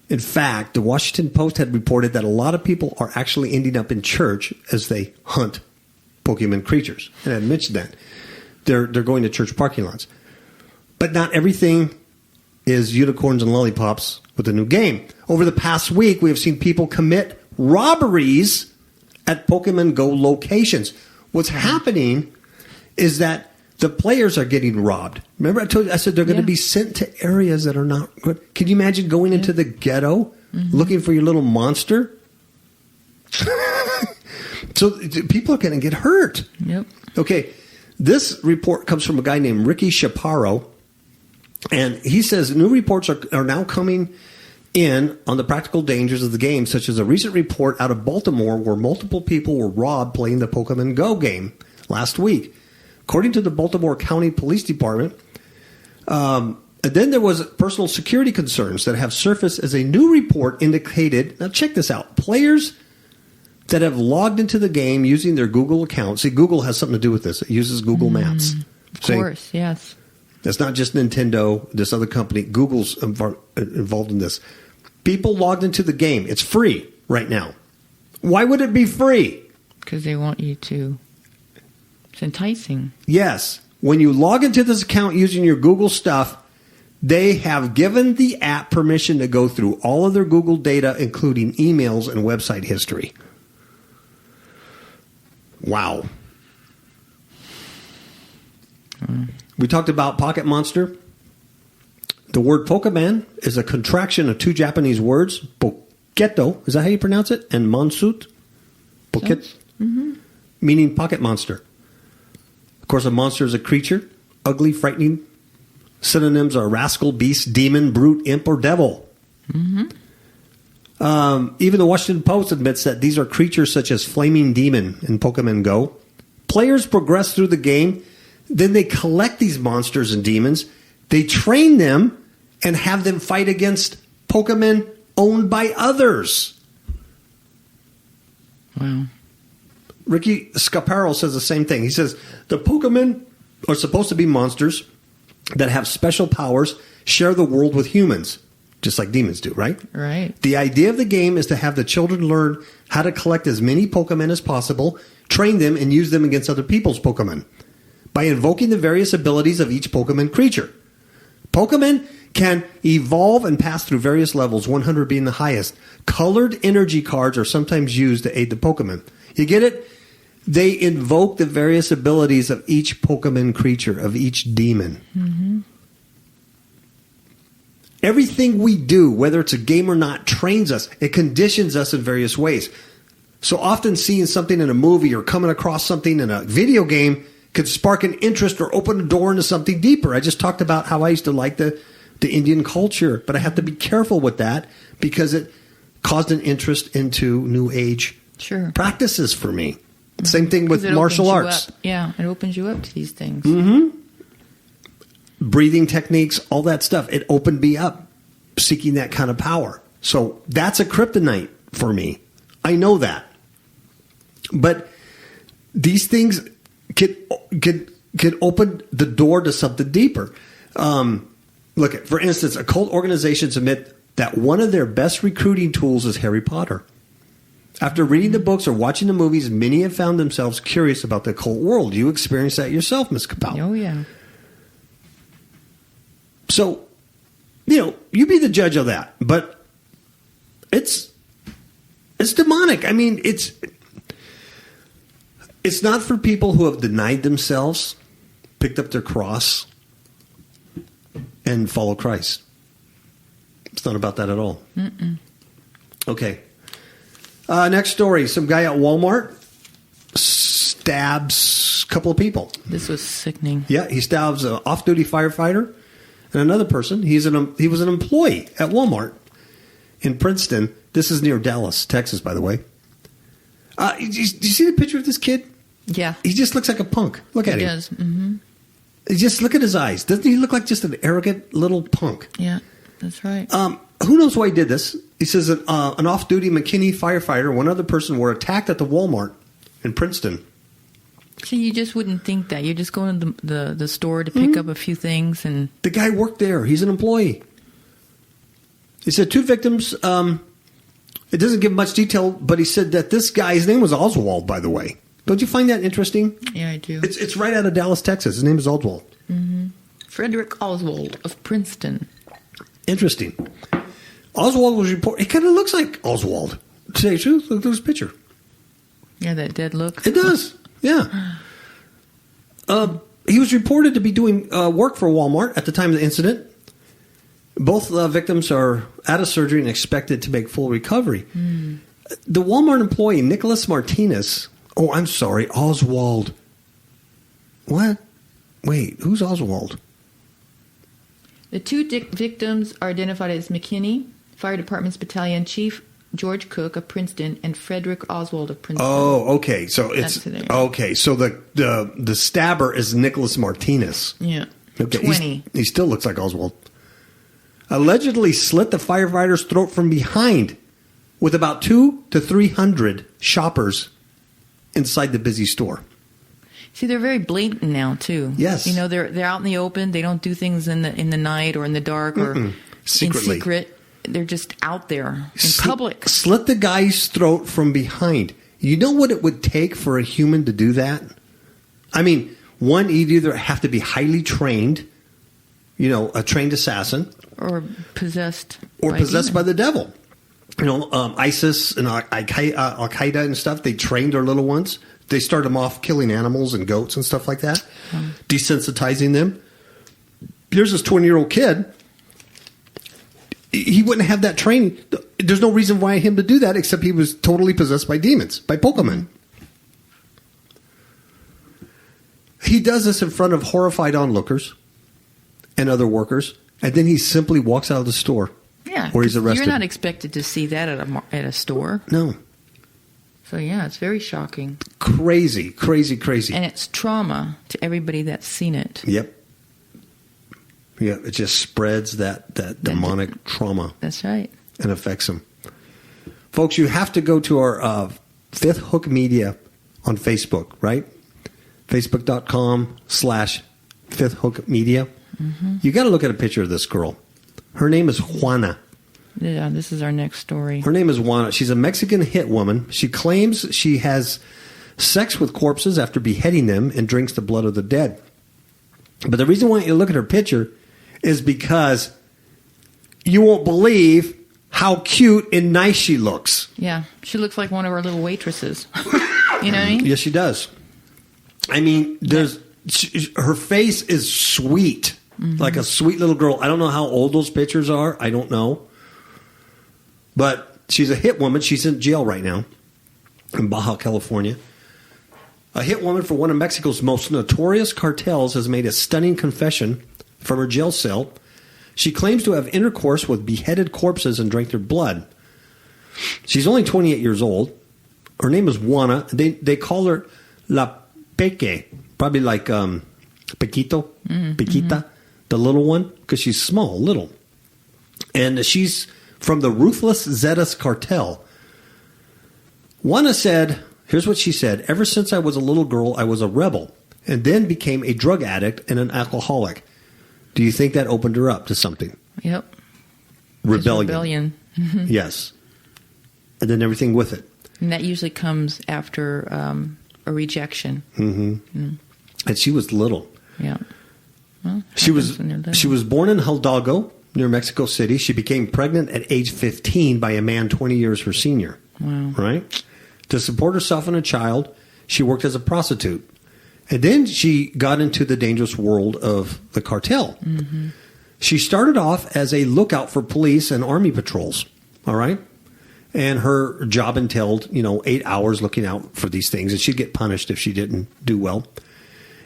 In fact, the Washington Post had reported that a lot of people are actually ending up in church as they hunt Pokemon creatures. And I mentioned that. They're going to church parking lots. But not everything is unicorns and lollipops with the new game. Over the past week, we have seen people commit robberies at Pokemon Go locations. What's happening is that the players are getting robbed. Remember I said they're going to be sent to areas that are not good. Can you imagine going into the ghetto looking for your little monster? So people are going to get hurt. Yep. Okay. This report comes from a guy named Ricky Chaparro, and he says new reports are now coming in on the practical dangers of the game, such as a recent report out of Baltimore where multiple people were robbed playing the Pokemon Go game last week. According to the Baltimore County Police Department, and then there was personal security concerns that have surfaced as a new report indicated. Now check this out. Players that have logged into the game using their Google account. See, Google has something to do with this. It uses Google Maps. Of course, yes. It's not just Nintendo, this other company. Google's involved in this. People logged into the game. It's free right now. Why would it be free? Because they want you to. It's enticing. Yes. When you log into this account using your Google stuff, they have given the app permission to go through all of their Google data, including emails and website history. Wow. We talked about Pocket Monster. The word Pokemon is a contraction of two Japanese words, Poketo, is that how you pronounce it? And Monsut, Poket, meaning pocket monster. Of course, a monster is a creature, ugly, frightening. Synonyms are rascal, beast, demon, brute, imp, or devil. Mm-hmm. Even the Washington Post admits that these are creatures such as Flaming Demon in Pokemon Go. Players progress through the game, then they collect these monsters and demons, they train them, and have them fight against Pokemon owned by others. Wow. Ricky Scaparo says the same thing. He says, the Pokemon are supposed to be monsters that have special powers, share the world with humans, just like demons do, right? Right. The idea of the game is to have the children learn how to collect as many Pokemon as possible, train them, and use them against other people's Pokemon by invoking the various abilities of each Pokemon creature. Pokemon can evolve and pass through various levels, 100 being the highest. Colored energy cards are sometimes used to aid the Pokemon. You get it? They invoke the various abilities of each Pokemon creature, of each demon. Mm-hmm. Everything we do, whether it's a game or not, trains us. It conditions us in various ways. So often seeing something in a movie or coming across something in a video game could spark an interest or open a door into something deeper. I just talked about how I used to like the Indian culture, but I have to be careful with that because it caused an interest into New Age practices for me. Same thing with martial arts. Yeah, it opens you up to these things. Mm-hmm. Breathing techniques, all that stuff. It opened me up seeking that kind of power. So that's a kryptonite for me. I know that. But these things could open the door to something deeper. Look, for instance, occult organizations admit that one of their best recruiting tools is Harry Potter. After reading the books or watching the movies, many have found themselves curious about the occult world. You experienced that yourself, Ms. KAPOW. Oh, yeah. So, you be the judge of that. But it's demonic. I mean, it's not for people who have denied themselves, picked up their cross, and follow Christ. It's not about that at all. Mm-mm. Okay. Next story. Some guy at Walmart stabs a couple of people. This was sickening. Yeah, he stabs an off-duty firefighter and another person. He was an employee at Walmart in Princeton. This is near Dallas, Texas, by the way. Do you see the picture of this kid? Yeah. He just looks like a punk. Look at him. He does. Mm-hmm. Just look at his eyes. Doesn't he look like just an arrogant little punk? Yeah, that's right. Who knows why he did this? He says that an off-duty McKinney firefighter and one other person were attacked at the Walmart in Princeton. See, you just wouldn't think that. You're just going to the store to pick up a few things. And the guy worked there. He's an employee. He said 2 victims. It doesn't give much detail, but he said that this guy, his name was Oswald, by the way. Don't you find that interesting? Yeah, I do. It's right out of Dallas, Texas. His name is Oswald. Mm-hmm. Frederick Oswald of Princeton. Interesting. Oswald was reported. It kind of looks like Oswald. To tell you the truth, look at his picture. Yeah, that dead look. It does. Yeah. He was reported to be doing work for Walmart at the time of the incident. Both victims are out of surgery and expected to make full recovery. Mm. The Walmart employee, Nicholas Martinez. Oh, I'm sorry, Oswald. What? Wait, who's Oswald? The 2 victims are identified as McKinney, Fire Department's Battalion Chief George Cook of Princeton, and Frederick Oswald of Princeton. Oh, okay. So it's okay. So the stabber is Nicholas Martinez. Yeah. Okay. 20. He still looks like Oswald. Allegedly slit the firefighter's throat from behind with about 200 to 300 shoppers inside the busy store. See, they're very blatant now too. Yes. They're out in the open. They don't do things in the night or in the dark or secretly. in secret. They're just out there in public. Slit the guy's throat from behind. You know what it would take for a human to do that? I mean, one, you'd either have to be highly trained, a trained assassin. Or possessed. Or possessed by the devil. ISIS and Al-Qaeda and stuff, they trained their little ones. They start them off killing animals and goats and stuff like that, desensitizing them. Here's this 20-year-old kid. He wouldn't have that training. There's no reason why him to do that except he was totally possessed by demons, by Pokemon. He does this in front of horrified onlookers and other workers, and then he simply walks out of the store. Yeah, where he's arrested. You're not expected to see that at a store. No. So yeah, it's very shocking. Crazy. And it's trauma to everybody that's seen it. Yep. Yeah, it just spreads that demonic trauma. That's right. And affects them. Folks, you have to go to our Fifth Hook Media on Facebook, right? Facebook.com/Fifth Hook Media. Mm-hmm. You got to look at a picture of this girl. Her name is Juana. Yeah, this is our next story. Her name is Juana. She's a Mexican hit woman. She claims she has sex with corpses after beheading them and drinks the blood of the dead. But the reason why you look at her picture is because you won't believe how cute and nice she looks. Yeah, she looks like one of our little waitresses. You know what I mean? Yes, she does. I mean, her face is sweet, like a sweet little girl. I don't know how old those pictures are. I don't know. But she's a hit woman. She's in jail right now in Baja California. A hit woman for one of Mexico's most notorious cartels has made a stunning confession from her jail cell. She claims to have intercourse with beheaded corpses and drank their blood. She's only 28 years old. Her name is Juana. They call her La Peque, probably like Pequito, Pequita, the little one, because she's small, little. And she's from the Ruthless Zetas cartel. Juana said, here's what she said, ever since I was a little girl, I was a rebel, and then became a drug addict and an alcoholic. Do you think that opened her up to something? Yep. Rebellion. Yes. And then everything with it. And that usually comes after a rejection. Mm-hmm. And she was little. Yeah. Well, she was born in Hidalgo, near Mexico City. She became pregnant at age 15 by a man 20 years her senior. Wow. Right? To support herself and a child, she worked as a prostitute. And then she got into the dangerous world of the cartel. Mm-hmm. She started off as a lookout for police and army patrols. All right? And her job entailed, 8 hours looking out for these things. And she'd get punished if she didn't do well.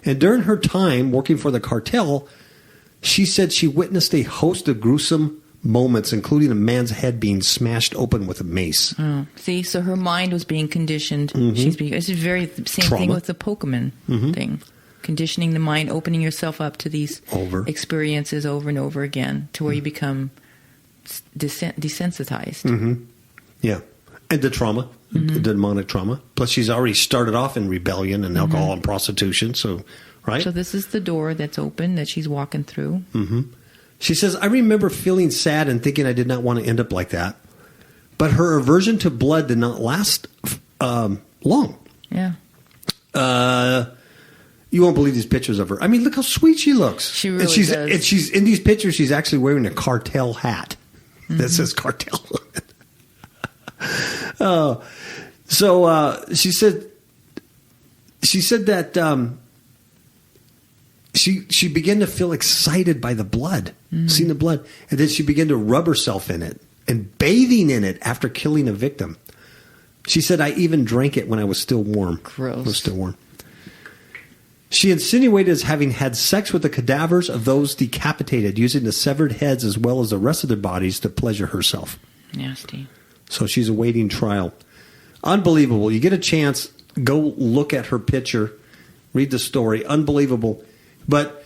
And during her time working for the cartel, she said she witnessed a host of gruesome moments, including a man's head being smashed open with a mace. Oh, see, so her mind was being conditioned. Mm-hmm. It's very same thing with the Pokemon thing. Conditioning the mind, opening yourself up to these experiences over and over again to where you become desensitized. Mm-hmm. Yeah. And the trauma, the demonic trauma. Plus, she's already started off in rebellion and alcohol and prostitution. So, right? So this is the door that's open that she's walking through. Mm-hmm. She says, I remember feeling sad and thinking I did not want to end up like that. But her aversion to blood did not last long. Yeah. You won't believe these pictures of her. I mean, look how sweet she looks. She really does. And she's in these pictures, she's actually wearing a cartel hat that says cartel. She said that she began to feel excited by the blood, seeing the blood, and then she began to rub herself in it and bathing in it after killing a victim. She said, I even drank it when I was still warm. Gross. I was still warm. She insinuated as having had sex with the cadavers of those decapitated, using the severed heads as well as the rest of their bodies to pleasure herself. Nasty. So she's awaiting trial. Unbelievable. You get a chance, go look at her picture, read the story. Unbelievable. But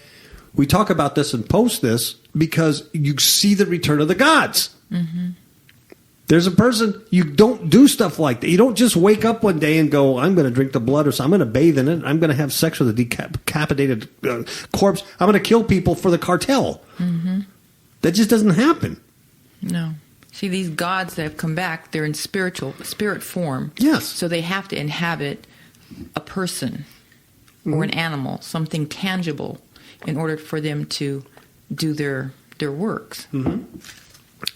we talk about this and post this because you see the return of the gods. Mm-hmm. There's a person, you don't do stuff like that. You don't just wake up one day and go, I'm going to drink the blood or something. I'm going to bathe in it. I'm going to have sex with a decapitated corpse. I'm going to kill people for the cartel. Mm-hmm. That just doesn't happen. No. See, these gods that have come back, they're in spirit form. Yes. So they have to inhabit a person or an animal, something tangible, in order for them to do their works. Mm-hmm.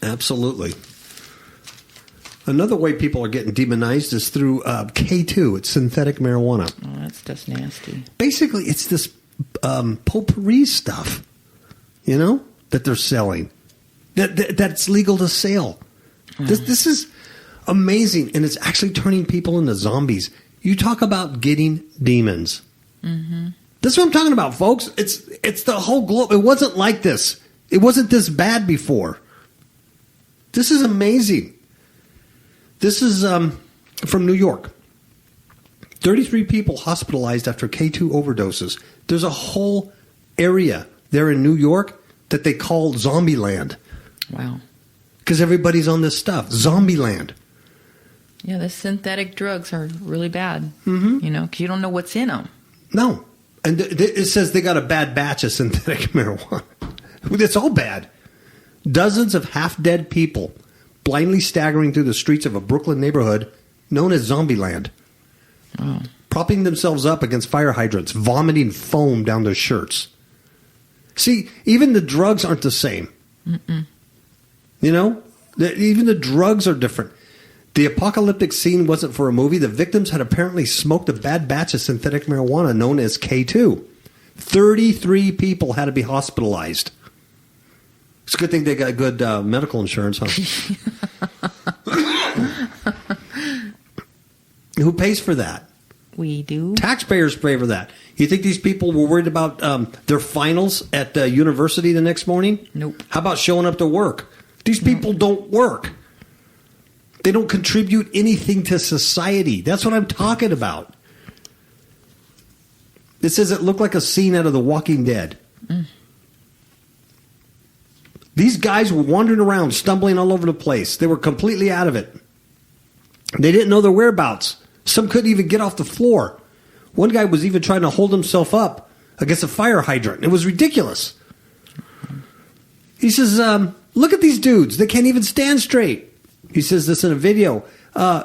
Absolutely. Another way people are getting demonized is through K2. It's synthetic marijuana. Oh, that's just nasty. Basically, it's this potpourri stuff, that they're selling. That's legal to sell. This is amazing, and it's actually turning people into zombies. You talk about getting demons. Mm-hmm. This is what I'm talking about, folks. It's the whole globe. It wasn't like this. It wasn't this bad before. This is amazing. This is from New York. 33 people hospitalized after K2 overdoses. There's a whole area there in New York that they call Zombie Land. Wow. Because everybody's on this stuff. Zombie Land. Yeah, the synthetic drugs are really bad. Mm-hmm. You know, because you don't know what's in them. No. And it says they got a bad batch of synthetic marijuana. It's all bad. Dozens of half-dead people blindly staggering through the streets of a Brooklyn neighborhood known as Zombie Land. Oh. Propping themselves up against fire hydrants, vomiting foam down their shirts. See, even the drugs aren't the same. Mm-mm. You know? Even the drugs are different. The apocalyptic scene wasn't for a movie. The victims had apparently smoked a bad batch of synthetic marijuana known as K2. 33 people had to be hospitalized. It's a good thing they got good medical insurance, huh? Who pays for that? We do. Taxpayers pay for that. You think these people were worried about their finals at university the next morning? Nope. How about showing up to work? These people don't work. They don't contribute anything to society. That's what I'm talking about. It says it looked like a scene out of The Walking Dead. Mm. These guys were wandering around, stumbling all over the place. They were completely out of it. They didn't know their whereabouts. Some couldn't even get off the floor. One guy was even trying to hold himself up against a fire hydrant. It was ridiculous. He says, look at these dudes. They can't even stand straight. He says this in a video.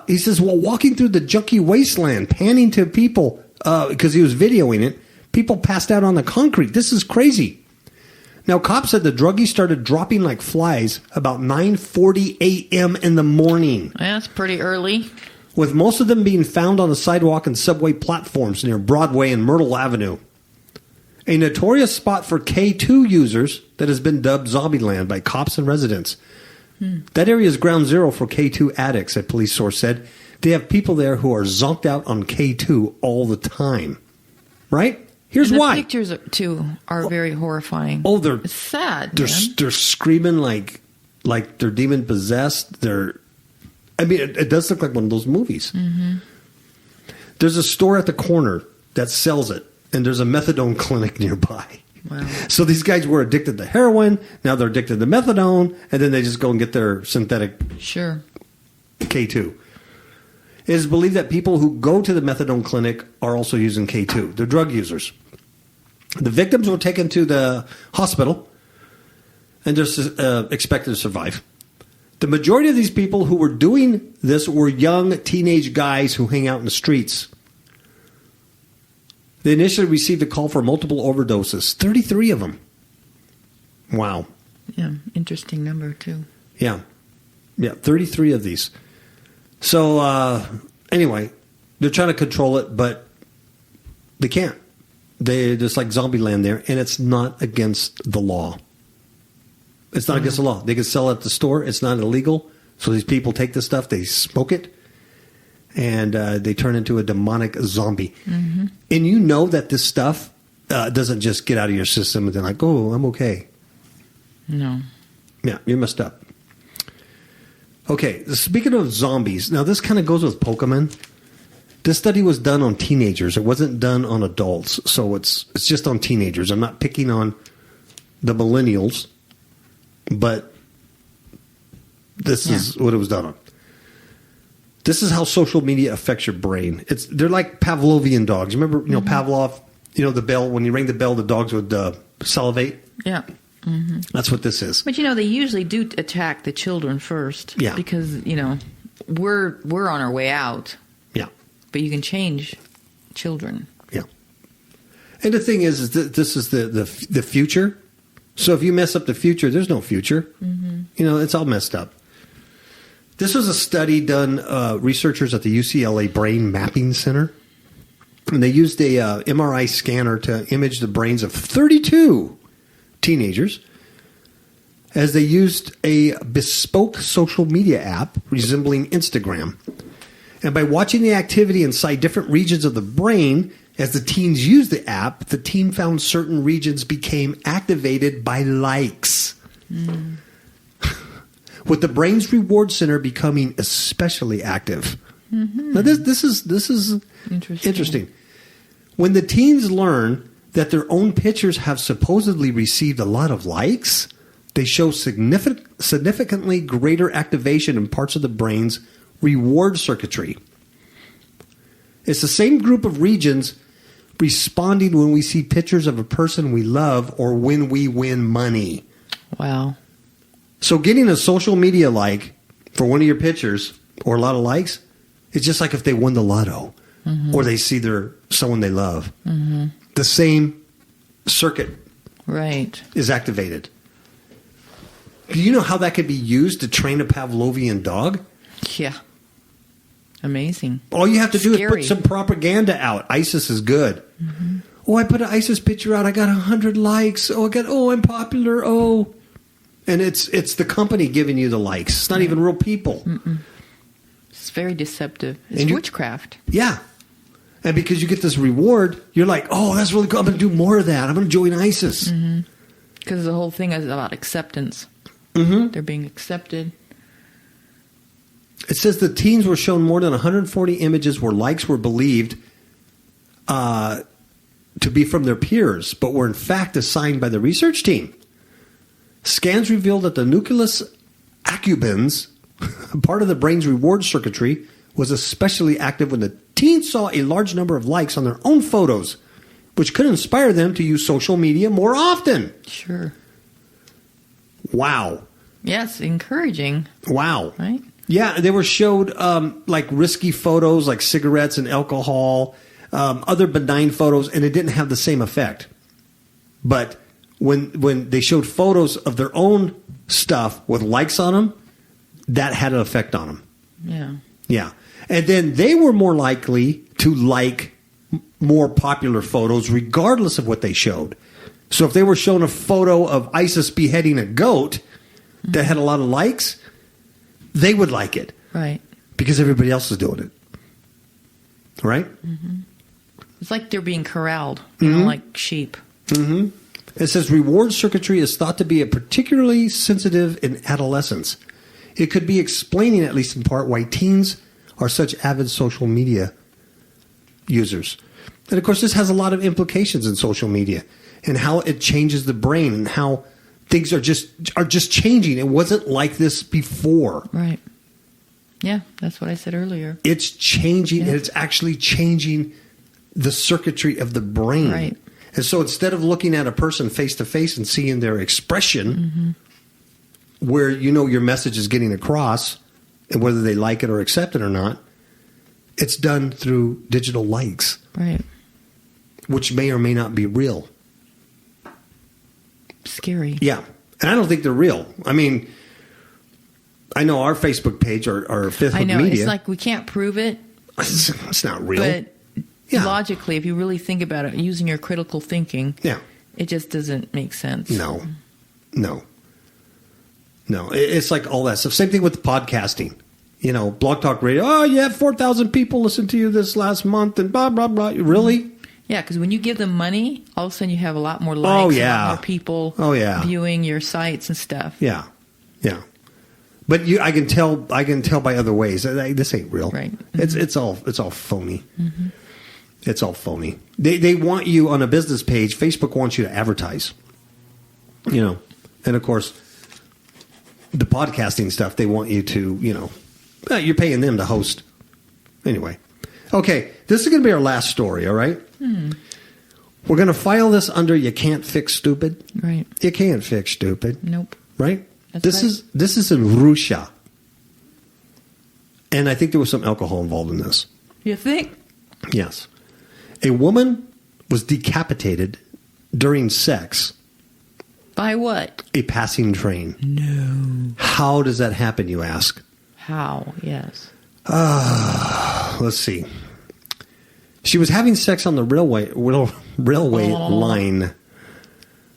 He says, while walking through the junky wasteland, panning to people, because he was videoing it, people passed out on the concrete. This is crazy. Now, cops said the druggies started dropping like flies about 9:40 a.m. in the morning. That's pretty early. With most of them being found on the sidewalk and subway platforms near Broadway and Myrtle Avenue. A notorious spot for K2 users that has been dubbed Zombie Land by cops and residents. That area is ground zero for K2 addicts, a police source said. They have people there who are zonked out on K2 all the time. Right? Here's why. The pictures, too, are very horrifying. Oh, it's sad, they're screaming like they're demon-possessed. It does look like one of those movies. Mm-hmm. There's a store at the corner that sells it, and there's a methadone clinic nearby. Wow. So these guys were addicted to heroin, now they're addicted to methadone, and then they just go and get their synthetic K2. It is believed that people who go to the methadone clinic are also using K2. They're drug users. The victims were taken to the hospital, and they're expected to survive. The majority of these people who were doing this were young teenage guys who hang out in the streets. They initially received a call for multiple overdoses. 33 of them. Wow. Yeah, interesting number, too. Yeah, 33 of these. So, anyway, they're trying to control it, but they can't. They're just like Zombie Land there, and it's not against the law. It's not against the law. They can sell it at the store. It's not illegal. So these people take this stuff, they smoke it, and they turn into a demonic zombie. Mm-hmm. And you know that this stuff doesn't just get out of your system and then like, oh, I'm okay. No. Yeah, you're messed up. Okay, speaking of zombies, now this kind of goes with Pokemon. This study was done on teenagers. It wasn't done on adults, so it's just on teenagers. I'm not picking on the millennials, but this is what it was done on. This is how social media affects your brain. They're like Pavlovian dogs. Remember, Pavlov, the bell, when you ring the bell, the dogs would salivate? Yeah. Mm-hmm. That's what this is. But, they usually do attack the children first. Yeah. Because, we're on our way out. Yeah. But you can change children. Yeah. And the thing is that this is the future. So if you mess up the future, there's no future. Mm-hmm. It's all messed up. This was a study done, researchers at the UCLA Brain Mapping Center. And they used a MRI scanner to image the brains of 32 teenagers as they used a bespoke social media app resembling Instagram. And by watching the activity inside different regions of the brain, as the teens used the app, the team found certain regions became activated by likes. Mm. With the brain's reward center becoming especially active. Mm-hmm. Now this is interesting. When the teens learn that their own pictures have supposedly received a lot of likes, they show significantly greater activation in parts of the brain's reward circuitry. It's the same group of regions responding when we see pictures of a person we love or when we win money. Wow. So getting a social media like for one of your pictures or a lot of likes, it's just like if they won the lotto or they see someone they love. The same circuit is activated. Do you know how that could be used to train a Pavlovian dog? Yeah. Amazing. All you have to do is put some propaganda out. ISIS is good. Oh, I put an ISIS picture out. I got 100 likes. Oh, I'm popular. Oh. And it's the company giving you the likes. It's not even real people. It's very deceptive. It's witchcraft. Yeah. And because you get this reward, you're like, oh, that's really cool. I'm going to do more of that. I'm going to join ISIS. Because the whole thing is about acceptance. They're being accepted. It says the teens were shown more than 140 images where likes were believed to be from their peers, but were in fact assigned by the research team. Scans revealed that the nucleus accumbens, part of the brain's reward circuitry, was especially active when the teens saw a large number of likes on their own photos, which could inspire them to use social media more often. Sure. Wow. Yes, encouraging. Wow. Right? Yeah, they were showed like risky photos like cigarettes and alcohol, other benign photos, and it didn't have the same effect. But when they showed photos of their own stuff with likes on them, that had an effect on them. Yeah. Yeah. And then they were more likely to like more popular photos regardless of what they showed. So if they were shown a photo of ISIS beheading a goat that had a lot of likes, they would like it. Right. Because everybody else is doing it. Right? It's like they're being corralled, you know, like sheep. It says reward circuitry is thought to be particularly sensitive in adolescence. It could be explaining, at least in part, why teens are such avid social media users. And of course, this has a lot of implications in social media and how it changes the brain and how things are just changing. It wasn't like this before. Right. Yeah, that's what I said earlier. It's changing, and it's actually changing the circuitry of the brain. Right. And so instead of looking at a person face to face and seeing their expression, where you know your message is getting across, and whether they like it or accept it or not, it's done through digital likes. Right. Which may or may not be real. Scary. Yeah. And I don't think they're real. I mean, I know our Facebook page or Fifth I know. Media. It's like we can't prove it. It's not real. But logically, if you really think about it, using your critical thinking, it just doesn't make sense. No. It's like all that stuff. Same thing with podcasting. You know, Blog Talk Radio. Oh, you have 4,000 people listen to you this last month and blah, blah, blah. Really? Yeah, because when you give them money, all of a sudden you have a lot more likes, a lot more people viewing your sites and stuff. Yeah. But I can tell by other ways. This ain't real. Right. It's all phony. It's all phony. They want you on a business page. Facebook wants you to advertise. You know, and of course, the podcasting stuff, they want you to, you know, you're paying them to host. Anyway. Okay, this is going to be our last story, all right? We're going to file this under you can't fix stupid. Right. You can't fix stupid. Nope. Right? This is in Russia. And I think there was some alcohol involved in this. You think? Yes. A woman was decapitated during sex. By what? A passing train. No. How does that happen, you ask? How? Yes. Let's see. She was having sex on the railway line.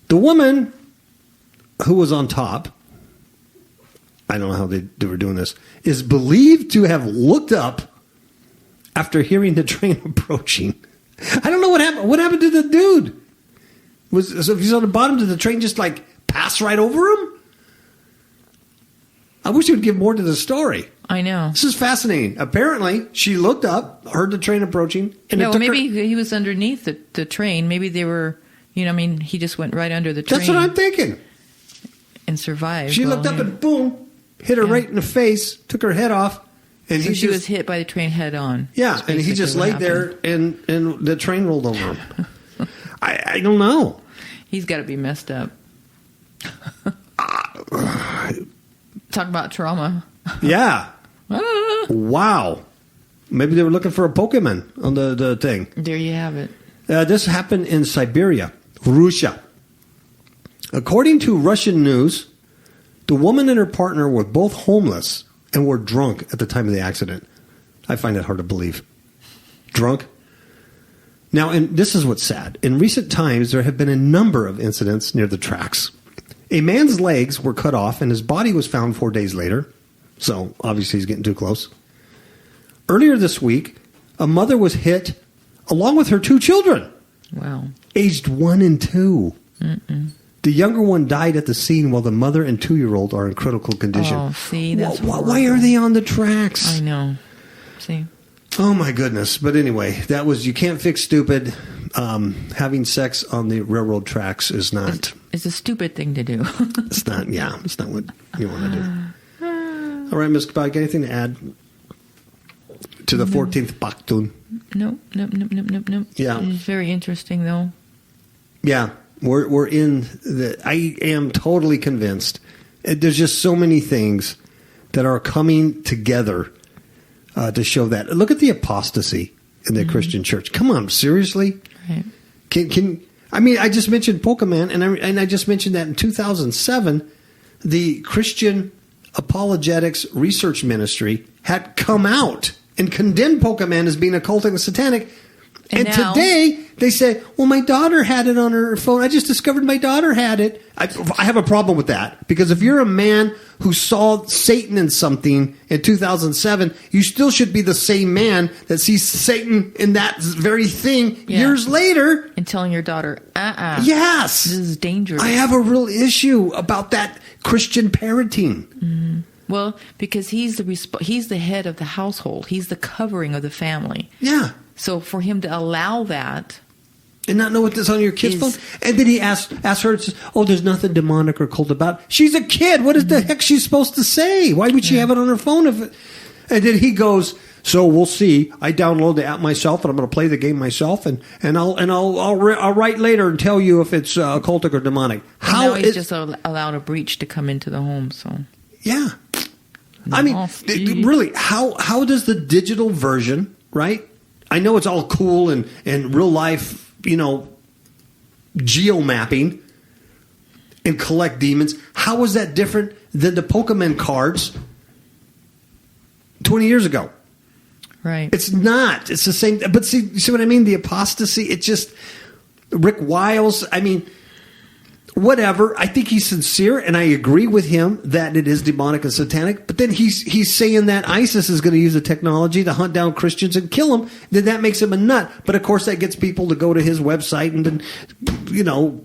The woman who was on top, I don't know how they were doing this, is believed to have looked up after hearing the train approaching. I don't know what happened. What happened to the dude? So if he's on the bottom, did the train just like pass right over him? I wish you would give more to the story. I know. This is fascinating. Apparently, she looked up, heard the train approaching, and maybe he was underneath the train. Maybe they were You know, I mean, he just went right under the train. That's what I'm thinking. And survived. She looked up and boom, hit her right in the face, took her head off. And so she was hit by the train head on. Yeah, and he just laid there and the train rolled over him. I don't know. He's got to be messed up. Talk about trauma. Yeah. Wow. Maybe they were looking for a Pokemon on the thing. There you have it. This happened in Siberia, Russia. According to Russian news, the woman and her partner were both homeless and were drunk at the time of the accident. I find that hard to believe. Drunk? Now, and this is what's sad. In recent times, there have been a number of incidents near the tracks. A man's legs were cut off and his body was found 4 days later. So, obviously, he's getting too close. Earlier this week, a mother was hit along with her 2 children. Wow. Aged 1 and 2. The younger one died at the scene while the mother and 2-year-old are in critical condition. Oh, see, that's why are they on the tracks? I know. See? Oh, my goodness. But anyway, that was, you can't fix stupid. Having sex on the railroad tracks is not. It's a stupid thing to do. It's not what you want to do. All right, Ms. Kabak, anything to add to the 14th Baktun? Nope. Yeah. It's very interesting, though. Yeah. We're in the. I am totally convinced. There's just so many things that are coming together to show that. Look at the apostasy in the Christian church. Come on, seriously? Right. Can I mean? I just mentioned Pokemon, and I just mentioned that in 2007, the Christian Apologetics Research Ministry had come out and condemned Pokemon as being occultic and satanic. And now, today, they say, well, my daughter had it on her phone. I just discovered my daughter had it. I have a problem with that. Because if you're a man who saw Satan in something in 2007, you still should be the same man that sees Satan in that very thing years later. And telling your daughter, Yes. this is dangerous. I have a real issue about that Christian parenting. Mm-hmm. Well, because he's the head of the household. He's the covering of the family. Yeah. So for him to allow that. And not know what this on your kid's phone. And then he asked her, oh, there's nothing demonic or occult about it. She's a kid. What is the heck she's supposed to say? Why would she have it on her phone? And then he goes, so we'll see. I download the app myself, and I'm going to play the game myself, and I'll write later and tell you if it's occultic or demonic. How he's just allowed a breach to come into the home. So yeah, I mean, really, how does the digital version, right? I know it's all cool and real life, geo-mapping and collect demons. How is that different than the Pokemon cards 20 years ago? Right. It's not. It's the same. But see what I mean? The apostasy, it just, Rick Wiles, I mean, whatever. I think he's sincere, and I agree with him that it is demonic and satanic. But then he's saying that ISIS is going to use the technology to hunt down Christians and kill them. Then that makes him a nut. But of course, that gets people to go to his website and then,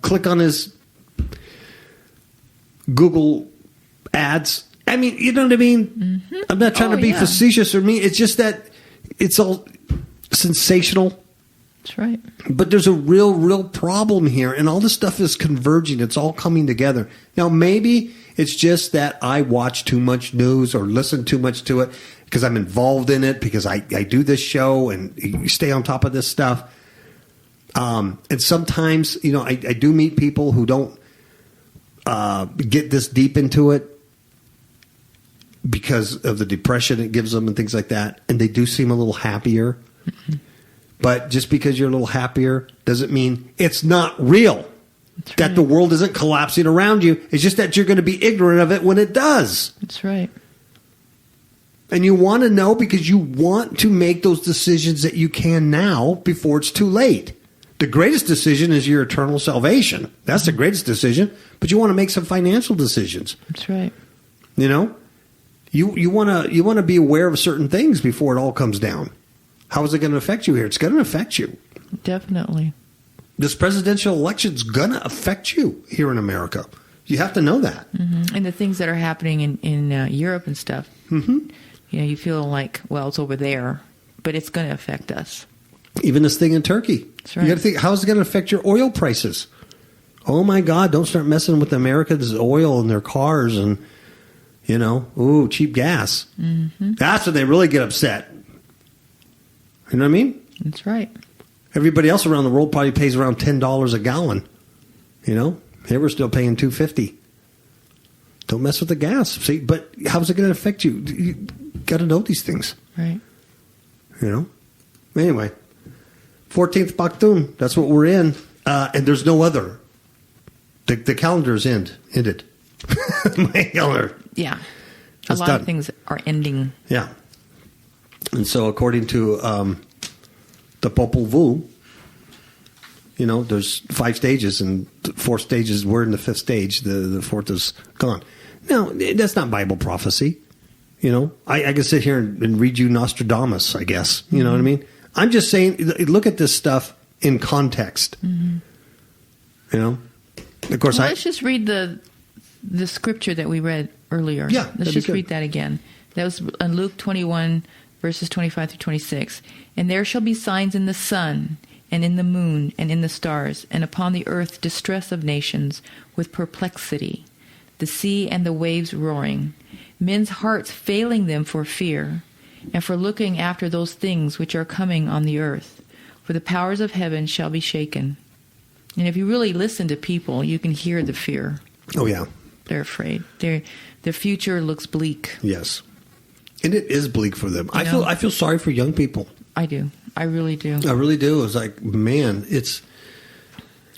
click on his Google ads. I mean, you know what I mean? Mm-hmm. I'm not trying to be facetious or mean. It's just that it's all sensational. That's right. But there's a real problem here, and all this stuff is converging. It's all coming together. Now, maybe it's just that I watch too much news or listen too much to it because I'm involved in it, because I do this show and you stay on top of this stuff. And sometimes, I do meet people who don't get this deep into it because of the depression it gives them and things like that, and they do seem a little happier. Mm-hmm. But just because you're a little happier doesn't mean it's not real. That's that right. The world isn't collapsing around you. It's just that you're going to be ignorant of it when it does. That's right. And you want to know because you want to make those decisions that you can now before it's too late. The greatest decision is your eternal salvation. That's the greatest decision. But you want to make some financial decisions. That's right. You want to be aware of certain things before it all comes down. How is it going to affect you here? It's going to affect you. Definitely. This presidential election is going to affect you here in America. You have to know that. Mm-hmm. And the things that are happening in Europe and stuff, you feel like, well, it's over there, but it's going to affect us. Even this thing in Turkey. That's right. You got to think, how is it going to affect your oil prices? Oh my God, don't start messing with America's oil in their cars and, cheap gas. Mm-hmm. That's when they really get upset. You know what I mean? That's right. Everybody else around the world probably pays around $10 a gallon. Here we're still paying $2.50. Don't mess with the gas. See, but how's it going to affect you? You got to know these things. Right. Anyway, 14th Baktun. That's what we're in. And there's no other. The calendar's ended. My calendar. Yeah. It's a lot done. of things are ending. Yeah. And so according to the KAPOW, there's 5 stages, and 4 stages, we're in the 5th stage. The 4th is gone. Now, that's not Bible prophecy. I can sit here and read you Nostradamus, I guess. You know what I mean? I'm just saying, look at this stuff in context. Mm-hmm. Of course, let's just read the scripture that we read earlier. Yeah, let's just read that again. That was in Luke 21, verses 25 through 26. And there shall be signs in the sun, and in the moon, and in the stars, and upon the earth distress of nations, with perplexity, the sea and the waves roaring, men's hearts failing them for fear, and for looking after those things which are coming on the earth. For the powers of heaven shall be shaken. And if you really listen to people, you can hear the fear. Oh, yeah. They're afraid. Their future looks bleak. Yes. And it is bleak for them. I feel sorry for young people. I do. I really do. I really do. It's like, man, it's...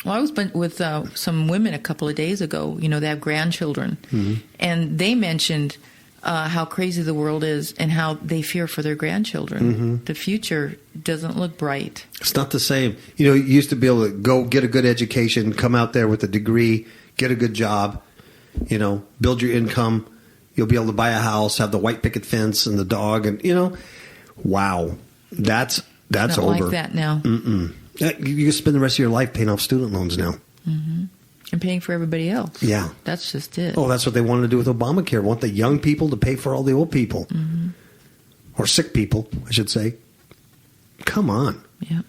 Well, I was with some women a couple of days ago. They have grandchildren. Mm-hmm. And they mentioned how crazy the world is and how they fear for their grandchildren. Mm-hmm. The future doesn't look bright. It's not the same. You used to be able to go get a good education, come out there with a degree, get a good job, build your income. You'll be able to buy a house, have the white picket fence and the dog. And, wow, that's not over. Like that now. Mm-mm. You can spend the rest of your life paying off student loans now. Mm-hmm. And paying for everybody else. Yeah. That's just it. Oh, that's what they wanted to do with Obamacare. Want the young people to pay for all the old people. Mm-hmm. Or sick people, I should say. Come on. Yeah.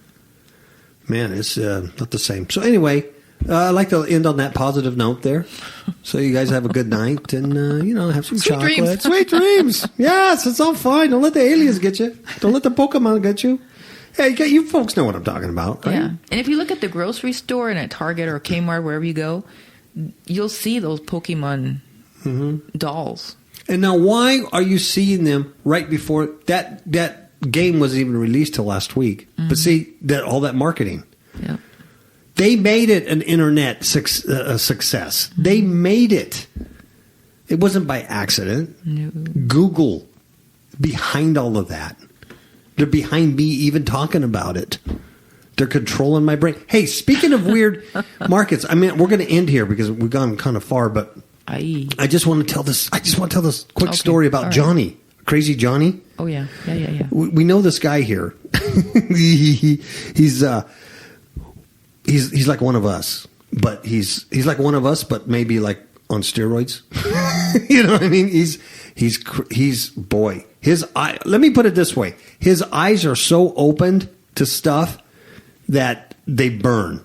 Man, it's not the same. So anyway, I'd like to end on that positive note there. So you guys have a good night and, have some Sweet chocolate. dreams. Sweet dreams. Yes, it's all fine. Don't let the aliens get you. Don't let the Pokemon get you. Hey, you folks know what I'm talking about, right? Yeah. And if you look at the grocery store and at Target or Kmart, wherever you go, you'll see those Pokemon dolls. And now why are you seeing them right before that game wasn't even released till last week? Mm-hmm. But see, all that marketing. Yeah. They made it an internet success. Mm-hmm. They made it. It wasn't by accident. No. Google behind all of that. They're behind me even talking about it. They're controlling my brain. Hey, speaking of weird markets, I mean, we're going to end here because we've gone kind of far, but I just want to tell this. I just want to tell this quick story about Johnny, Crazy Johnny. Oh yeah. We know this guy here. He's like one of us, but he's like one of us, but maybe like on steroids. You know what I mean? He's boy. His eye. Let me put it this way: his eyes are so opened to stuff that they burn.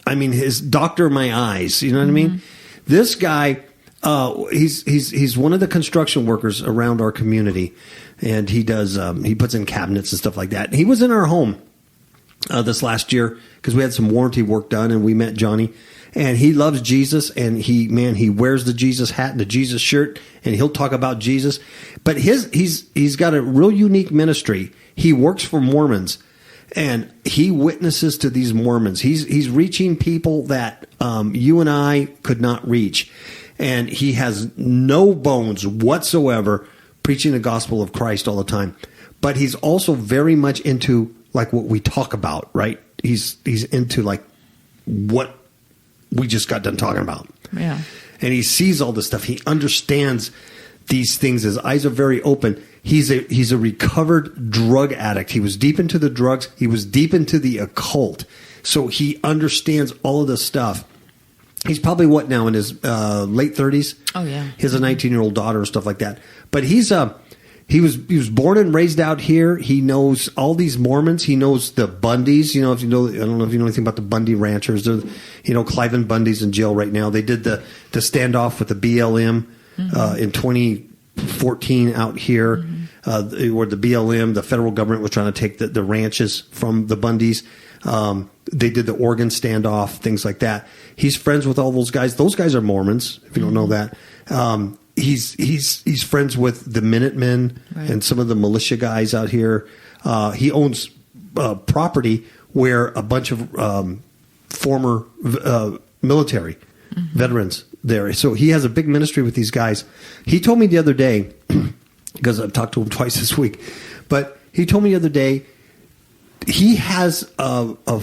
I mean, his doctor, my eyes. You know what I mean? This guy, he's one of the construction workers around our community, and he does. He puts in cabinets and stuff like that. He was in our home this last year because we had some warranty work done, and we met Johnny. And he loves Jesus, and he wears the Jesus hat and the Jesus shirt, and he'll talk about Jesus. But he's got a real unique ministry. He works for Mormons, and he witnesses to these Mormons. He's reaching people that you and I could not reach, and he has no bones whatsoever preaching the gospel of Christ all the time. But he's also very much into like what we talk about, right? He's into like what we just got done talking about. Yeah. And he sees all this stuff. He understands these things. His eyes are very open. He's a recovered drug addict. He was deep into the drugs. He was deep into the occult. So he understands all of this stuff. He's probably what now in his late 30s? Oh yeah. He has a 19-year-old daughter and stuff like that. But he's He was born and raised out here. He knows all these Mormons. He knows the Bundys. I don't know if you know anything about the Bundy ranchers. They're, Cliven Bundy's in jail right now. They did the standoff with the BLM in 2014 out here, where the BLM, the federal government, was trying to take the ranches from the Bundys. They did the Oregon standoff, things like that. He's friends with all those guys. Those guys are Mormons, if you don't know that. He's friends with the Minutemen and some of the militia guys out here. He owns property where a bunch of former military veterans there. So he has a big ministry with these guys. He told me the other day, because I've talked to him twice this week, but he told me the other day he has a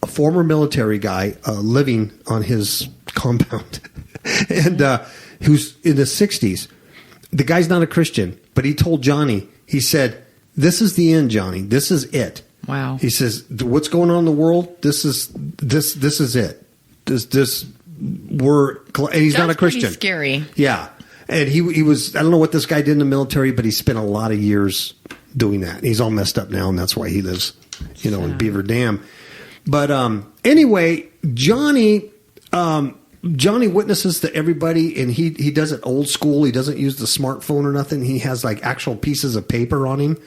former military guy living on his compound, and who's in the 60s. The guy's not a Christian, but he told Johnny, he said, "This is the end, Johnny. This is it." Wow. He says, "What's going on in the world? This is it. And he's not a Christian." Pretty scary. Yeah. And he was, I don't know what this guy did in the military, but he spent a lot of years doing that. He's all messed up now, and that's why he lives, in Beaver Dam. But anyway, Johnny witnesses to everybody, and he does it old school. He doesn't use the smartphone or nothing. He has like actual pieces of paper on him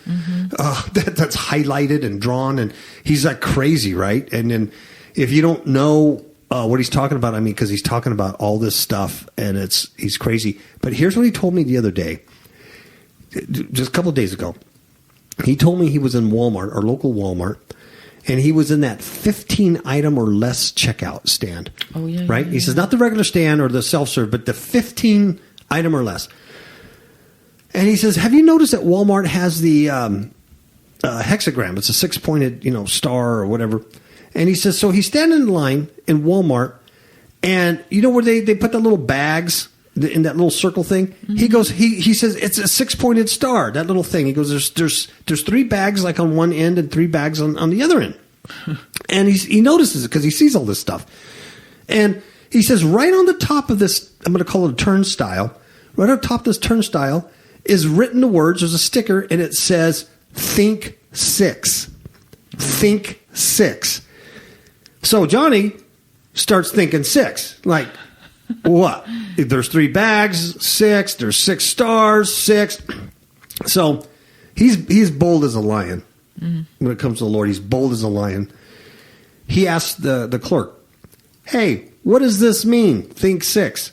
that's highlighted and drawn, and he's like crazy, right? And then if you don't know what he's talking about, because he's talking about all this stuff, and he's crazy. But here's what he told me the other day, just a couple of days ago. He told me he was in Walmart, our local Walmart, and he was in that 15 item or less checkout stand. Oh, yeah. Right? Yeah, He says, not the regular stand or the self-serve, but the 15 item or less. And he says, have you noticed that Walmart has the hexagram? It's a 6-pointed, star or whatever. And he says, so he's standing in line in Walmart, and where they put the little bags in that little circle thing? Mm-hmm. He goes, he says, it's a 6-pointed star, that little thing. He goes, there's 3 bags like on one end and 3 bags on the other end. And he notices it because he sees all this stuff. And he says, right on the top of this, I'm going to call it a turnstile, right on top of this turnstile is written the words, there's a sticker, and it says, think 6. Think 6. So Johnny starts thinking 6. Like, what? There's 3 bags, 6. There's 6 stars, 6. So he's bold as a lion. When it comes to the Lord, he's bold as a lion. He asked the clerk, hey, what does this mean? Think 6.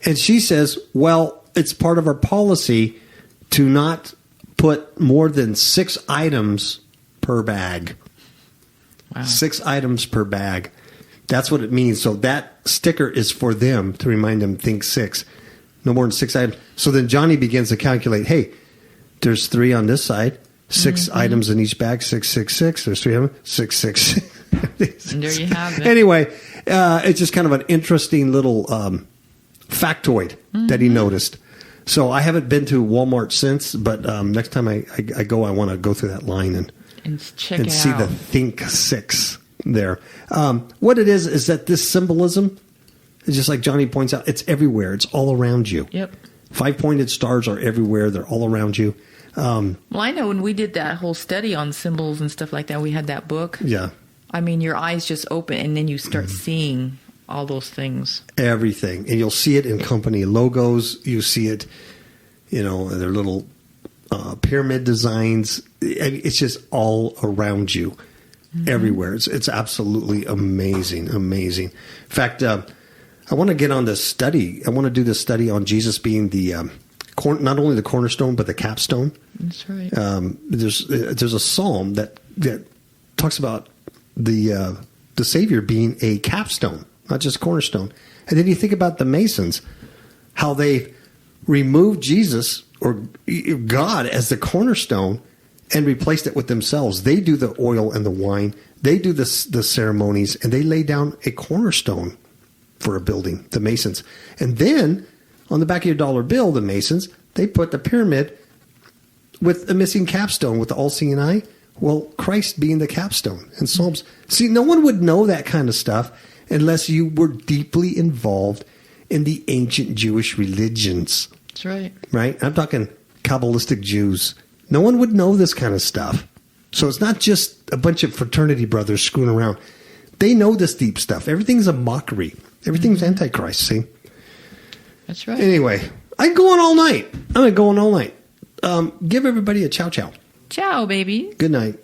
And she says, well, it's part of our policy to not put more than 6 items per bag. Wow. 6 items per bag. That's what it means. So that sticker is for them to remind them, think 6. No more than 6 items. So then Johnny begins to calculate, hey, there's 3 on this side, 6 items in each bag, 6, 6, 6. There's 3 of them, 6, 6. And there you have it. Anyway, it's just kind of an interesting little factoid that he noticed. So I haven't been to Walmart since, but next time I go, I want to go through that line and check it see out. the Think 6 there. What it is that this symbolism is just like Johnny points out, it's everywhere. It's all around you. Yep. 5-pointed stars are everywhere. They're all around you. Well, I know when we did that whole study on symbols and stuff like that, we had that book. Yeah. Your eyes just open, and then you start seeing all those things. Everything. And you'll see it in company logos. You see it, their little pyramid designs. It's just all around you, everywhere. It's absolutely amazing, amazing. In fact, I want to get on this study. I want to do this study on Jesus being the not only the cornerstone, but the capstone. That's right. There's a psalm that talks about the Savior being a capstone, not just cornerstone. And then you think about the Masons, how they removed Jesus or God as the cornerstone and replaced it with themselves. They do the oil and the wine. They do the ceremonies, and they lay down a cornerstone for a building, the Masons. And then on the back of your dollar bill, the Masons, they put the pyramid with a missing capstone with the all-seeing eye. Well, Christ being the capstone in Psalms. See, no one would know that kind of stuff unless you were deeply involved in the ancient Jewish religions. That's right. Right? I'm talking Kabbalistic Jews. No one would know this kind of stuff. So it's not just a bunch of fraternity brothers screwing around. They know this deep stuff. Everything's a mockery. Everything's Antichrist, see? That's right. Anyway, I'm going all night. I'm going all night. Give everybody a ciao. Ciao, baby. Good night.